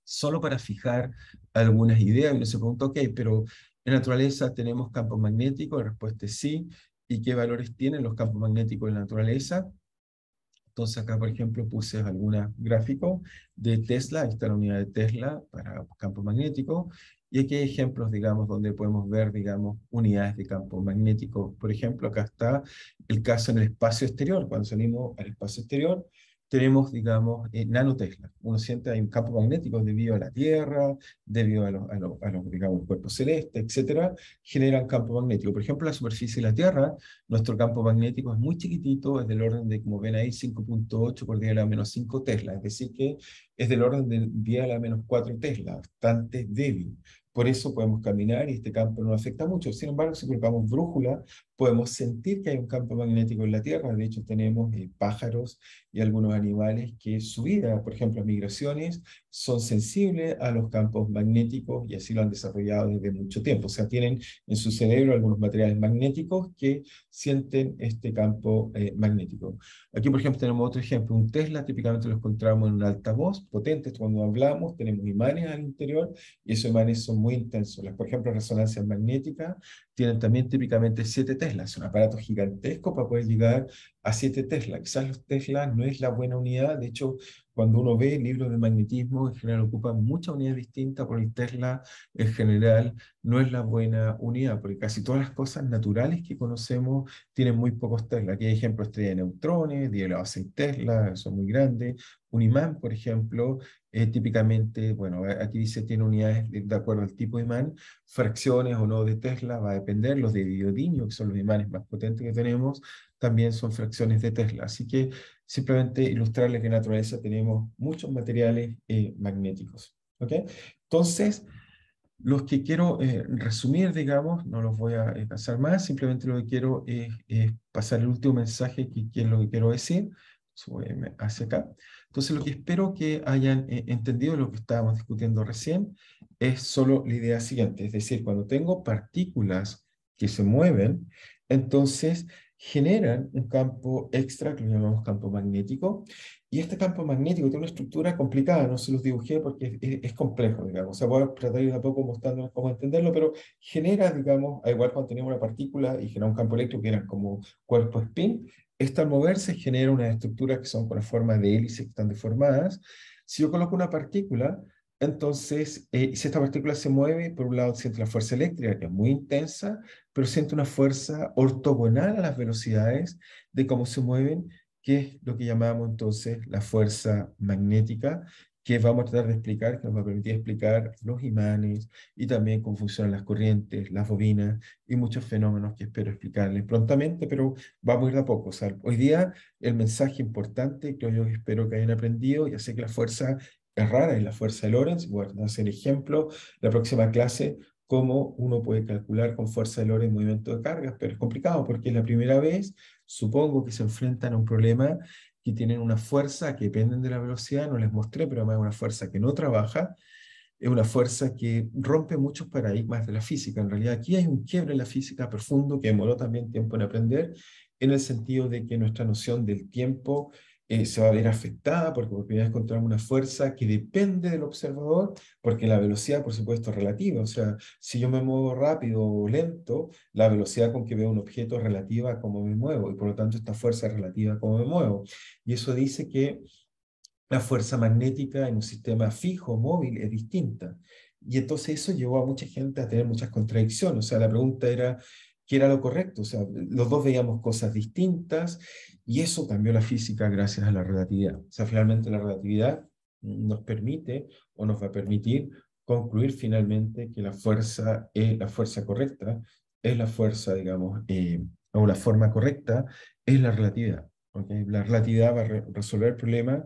Speaker 1: Solo para fijar algunas ideas, y uno se pregunta, ok, pero en naturaleza tenemos campos magnéticos, la respuesta es sí. ¿Y qué valores tienen los campos magnéticos en la naturaleza? Entonces acá, por ejemplo, puse algunos gráficos de Tesla. Ahí está la unidad de Tesla para campo magnético. Y aquí hay ejemplos, digamos, donde podemos ver, digamos, unidades de campo magnético. Por ejemplo, acá está el caso en el espacio exterior. Cuando salimos al espacio exterior, tenemos, digamos, nanotesla. Uno siente hay un campo magnético debido a la Tierra, debido a los, digamos, cuerpos celestes, etcétera, generan campo magnético. Por ejemplo, la superficie de la Tierra, nuestro campo magnético es muy chiquitito, es del orden de, como ven ahí, 5.8 por 10 a la menos 5 Tesla, es decir que es del orden de 10 a la menos 4 Tesla, bastante débil. Por eso podemos caminar y este campo no afecta mucho. Sin embargo, si colocamos brújula, podemos sentir que hay un campo magnético en la Tierra. De hecho, tenemos pájaros y algunos animales que su vida, por ejemplo, migraciones, son sensibles a los campos magnéticos y así lo han desarrollado desde mucho tiempo. O sea, tienen en su cerebro algunos materiales magnéticos que sienten este campo magnético. Aquí, por ejemplo, tenemos otro ejemplo. Un Tesla típicamente lo encontramos en un altavoz potente. Cuando hablamos, tenemos imanes al interior y esos imanes son muy intensos. Por ejemplo, resonancias magnéticas tienen también típicamente 7 Teslas. Es un aparato gigantesco para poder llegar a 7 Tesla. Quizás los Tesla no es la buena unidad. De hecho, cuando uno ve libros de magnetismo, en general ocupan muchas unidades distintas, por el Tesla en general no es la buena unidad, porque casi todas las cosas naturales que conocemos tienen muy pocos Tesla. Aquí hay ejemplos de estrellas de neutrones, 10 elevado a 6 Tesla, son muy grandes. Un imán, por ejemplo, típicamente, bueno, aquí dice tiene unidades de acuerdo al tipo de imán, fracciones o no de Tesla, va a depender. Los de diodinio, que son los imanes más potentes que tenemos, también son fracciones de Tesla. Así que simplemente ilustrarles que en la naturaleza tenemos muchos materiales magnéticos. ¿Ok? Entonces, los que quiero resumir, digamos, no los voy a pasar más, simplemente lo que quiero es pasar el último mensaje que es lo que quiero decir. Voy hacia acá. Entonces, lo que espero que hayan entendido lo que estábamos discutiendo recién es solo la idea siguiente, es decir, cuando tengo partículas que se mueven, entonces generan un campo extra que lo llamamos campo magnético, y este campo magnético tiene una estructura complicada, no se los dibujé porque es complejo, digamos. O sea, voy a tratar de ir a poco mostrando cómo entenderlo, pero genera, digamos, igual cuando tenemos una partícula y genera un campo eléctrico que eran como cuerpo spin, esta al moverse genera unas estructuras que son con la forma de hélice que están deformadas. Si yo coloco una partícula, entonces, si esta partícula se mueve, por un lado siente la fuerza eléctrica, que es muy intensa, pero siente una fuerza ortogonal a las velocidades de cómo se mueven, que es lo que llamamos entonces la fuerza magnética, que vamos a tratar de explicar, que nos va a permitir explicar los imanes y también cómo funcionan las corrientes, las bobinas y muchos fenómenos que espero explicarles prontamente, pero vamos a ir de a poco. O sea, hoy día el mensaje importante, creo yo que espero que hayan aprendido, ya sé que la fuerza es rara, es la fuerza de Lorentz, voy a hacer ejemplo la próxima clase, cómo uno puede calcular con fuerza de Lorentz movimiento de cargas, pero es complicado porque es la primera vez, supongo que se enfrentan a un problema que tienen una fuerza que dependen de la velocidad, no les mostré, pero además es una fuerza que no trabaja, es una fuerza que rompe muchos paradigmas de la física. En realidad aquí hay un quiebre en la física profundo que demoró también tiempo en aprender, en el sentido de que nuestra noción del tiempo se va a ver afectada porque por primera vez encontramos una fuerza que depende del observador, porque la velocidad, por supuesto, es relativa. O sea, si yo me muevo rápido o lento, la velocidad con que veo un objeto es relativa a cómo me muevo, y por lo tanto esta fuerza es relativa a cómo me muevo. Y eso dice que la fuerza magnética en un sistema fijo, móvil, es distinta. Y entonces eso llevó a mucha gente a tener muchas contradicciones. O sea, la pregunta era, ¿qué era lo correcto? O sea, los dos veíamos cosas distintas y eso cambió la física gracias a la relatividad. O sea, finalmente la relatividad nos permite o nos va a permitir concluir finalmente que la fuerza es la fuerza correcta, es la fuerza, digamos, o la forma correcta, es la relatividad. ¿Okay? La relatividad va a resolver el problema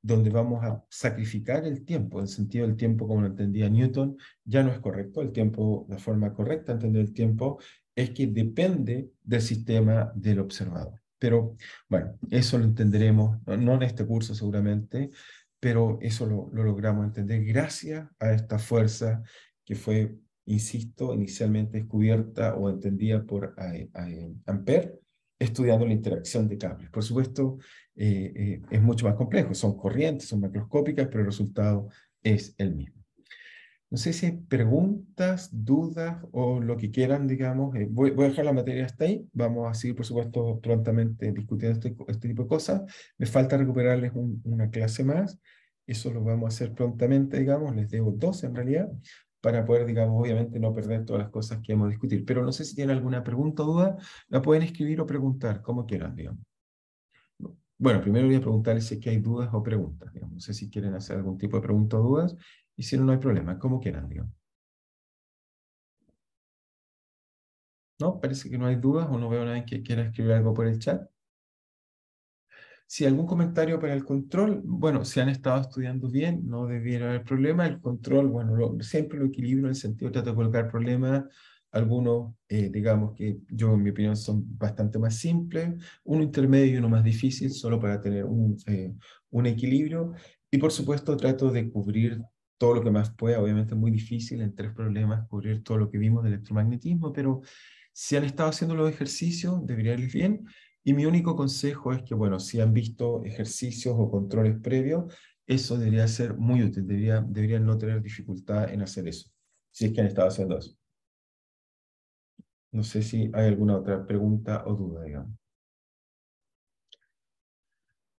Speaker 1: donde vamos a sacrificar el tiempo, en el sentido del tiempo como lo entendía Newton, ya no es correcto. El tiempo, la forma correcta de entender el tiempo es que depende del sistema del observador. Pero bueno, eso lo entenderemos, no en este curso seguramente, pero eso lo logramos entender gracias a esta fuerza que fue, insisto, inicialmente descubierta o entendida por Ampère, estudiando la interacción de cables. Por supuesto, es mucho más complejo, son corrientes, son macroscópicas, pero el resultado es el mismo. No sé si hay preguntas, dudas o lo que quieran, digamos. Voy a dejar la materia hasta ahí. Vamos a seguir, por supuesto, prontamente discutiendo este tipo de cosas. Me falta recuperarles una clase más. Eso lo vamos a hacer prontamente, digamos. Les debo dos en realidad, para poder, digamos, obviamente no perder todas las cosas que vamos a discutir. Pero no sé si tienen alguna pregunta o duda. La pueden escribir o preguntar, como quieran, digamos. Bueno, primero voy a preguntarles si es que hay dudas o preguntas, digamos. No sé si quieren hacer algún tipo de pregunta o dudas, y si no, no hay problema, como quieran, digamos. ¿No? Parece que no hay dudas o no veo a nadie que quiera escribir algo por el chat. Si algún comentario para el control, bueno, si han estado estudiando bien, no debiera haber problema. El control, bueno, siempre lo equilibro en el sentido de tratar de colocar problemas. Algunos, digamos que yo, en mi opinión, son bastante más simples, uno intermedio y uno más difícil, solo para tener un equilibrio. Y por supuesto, trato de cubrir todo lo que más pueda. Obviamente es muy difícil en tres problemas cubrir todo lo que vimos del electromagnetismo, pero si han estado haciendo los ejercicios, debería irles bien. Y mi único consejo es que, bueno, si han visto ejercicios o controles previos, eso debería ser muy útil, deberían no tener dificultad en hacer eso, si es que han estado haciendo eso. No sé si hay alguna otra pregunta o duda, digamos.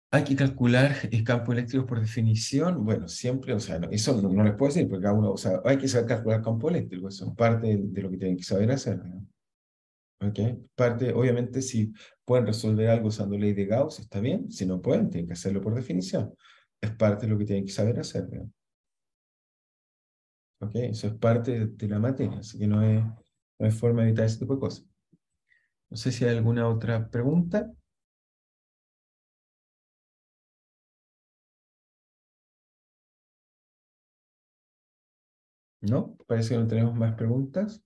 Speaker 1: Hay que calcular el campo eléctrico por definición. Bueno, siempre, o sea, eso no les puedo decir, porque cada uno, o sea, hay que saber calcular campo eléctrico, eso es parte de lo que tienen que saber hacer, ¿no? ¿Okay? Parte, obviamente, si pueden resolver algo usando ley de Gauss, está bien. Si no pueden, tienen que hacerlo por definición. Es parte de lo que tienen que saber hacer, ¿no? ¿Okay? Eso es parte de la materia, así que no es forma de evitar ese tipo de cosas. No sé si hay alguna otra pregunta. ¿No? Parece que no tenemos más preguntas.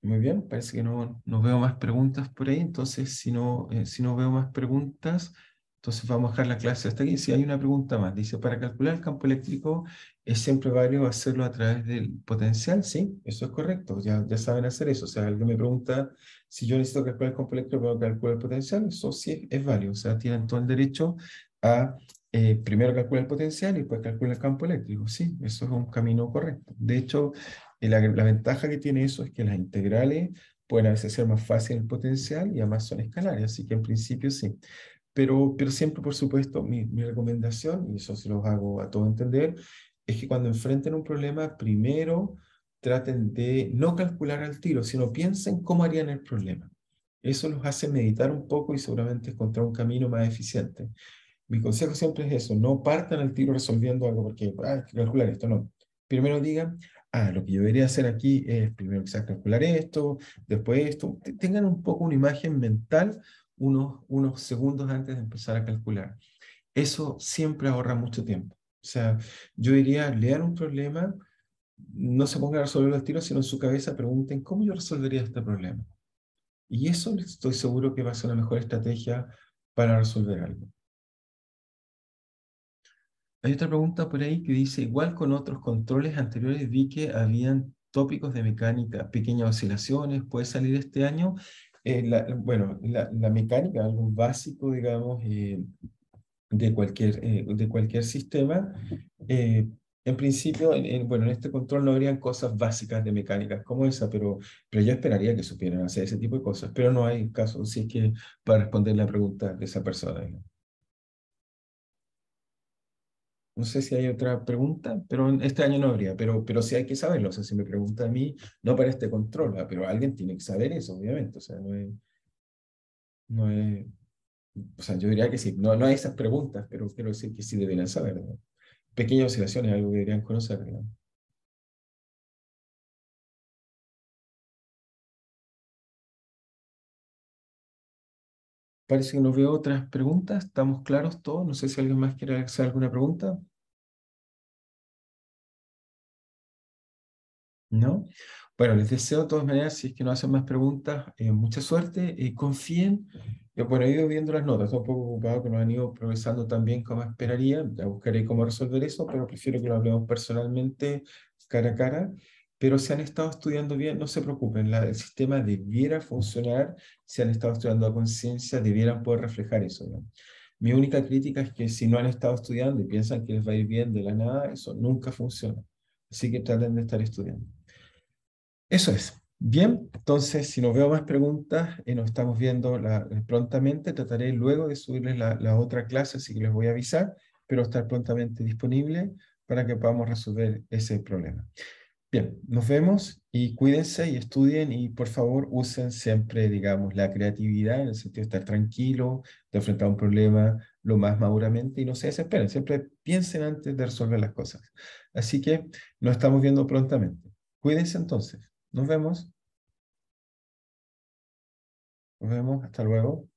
Speaker 1: Muy bien, parece que no veo más preguntas por ahí, entonces si no veo más preguntas, entonces vamos a dejar la clase hasta aquí. Si hay una pregunta más, dice, para calcular el campo eléctrico es siempre válido hacerlo a través del potencial, sí, eso es correcto, ya saben hacer eso. O sea, alguien me pregunta si yo necesito calcular el campo eléctrico, ¿puedo calcular el potencial? Eso sí es válido, o sea, tienen todo el derecho a primero calcular el potencial y después calcular el campo eléctrico, sí, eso es un camino correcto. De hecho, y la ventaja que tiene eso es que las integrales pueden a veces ser más fáciles el potencial y además son escalares, así que en principio sí. Pero siempre, por supuesto, mi recomendación, y eso se los hago a todo entender, es que cuando enfrenten un problema, primero traten de no calcular al tiro, sino piensen cómo harían el problema. Eso los hace meditar un poco y seguramente encontrar un camino más eficiente. Mi consejo siempre es eso, no partan al tiro resolviendo algo porque hay que calcular esto, no. Primero digan, lo que yo debería hacer aquí es primero quizás calcular esto, después esto. Tengan un poco una imagen mental unos segundos antes de empezar a calcular. Eso siempre ahorra mucho tiempo. O sea, yo diría, lean un problema, no se pongan a resolverlo al tiro, sino en su cabeza pregunten, ¿cómo yo resolvería este problema? Y eso estoy seguro que va a ser una mejor estrategia para resolver algo. Hay otra pregunta por ahí que dice, igual con otros controles anteriores vi que habían tópicos de mecánica, pequeñas oscilaciones, ¿puede salir este año? Bueno, la mecánica, algo básico, digamos, de cualquier sistema. Eh, en principio, bueno, en este control no habrían cosas básicas de mecánicas como esa, pero yo esperaría que supieran hacer ese tipo de cosas, pero no hay caso, así que para responder la pregunta de esa persona. No sé si hay otra pregunta, pero este año no habría, pero sí hay que saberlo. O sea, si me pregunta a mí, no para este control, pero alguien tiene que saber eso, obviamente. O sea, no es, o sea, yo diría que sí. No hay esas preguntas, pero quiero decir que sí deberían saber, ¿no? Pequeñas oscilaciones, algo que deberían conocer, ¿no? Parece que no veo otras preguntas. ¿Estamos claros todos? No sé si alguien más quiere hacer alguna pregunta. ¿No? Bueno, les deseo de todas maneras, si es que no hacen más preguntas, mucha suerte, confíen. Bueno, he ido viendo las notas, estoy un poco ocupado que no han ido progresando tan bien como esperaría, ya buscaré cómo resolver eso, pero prefiero que lo hablemos personalmente, cara a cara. Pero si han estado estudiando bien, no se preocupen, el sistema debiera funcionar, si han estado estudiando a conciencia, debieran poder reflejar eso, ¿no? Mi única crítica es que si no han estado estudiando y piensan que les va a ir bien de la nada, eso nunca funciona. Así que traten de estar estudiando. Eso es. Bien, entonces, si no veo más preguntas, nos estamos viendo prontamente. Trataré luego de subirles la otra clase, así que les voy a avisar, pero estar prontamente disponible para que podamos resolver ese problema. Bien, nos vemos y cuídense y estudien y por favor usen siempre, digamos, la creatividad en el sentido de estar tranquilo, de enfrentar un problema lo más maduramente y no se desesperen, siempre piensen antes de resolver las cosas. Así que nos estamos viendo prontamente. Cuídense entonces. Nos vemos. Nos vemos. Hasta luego.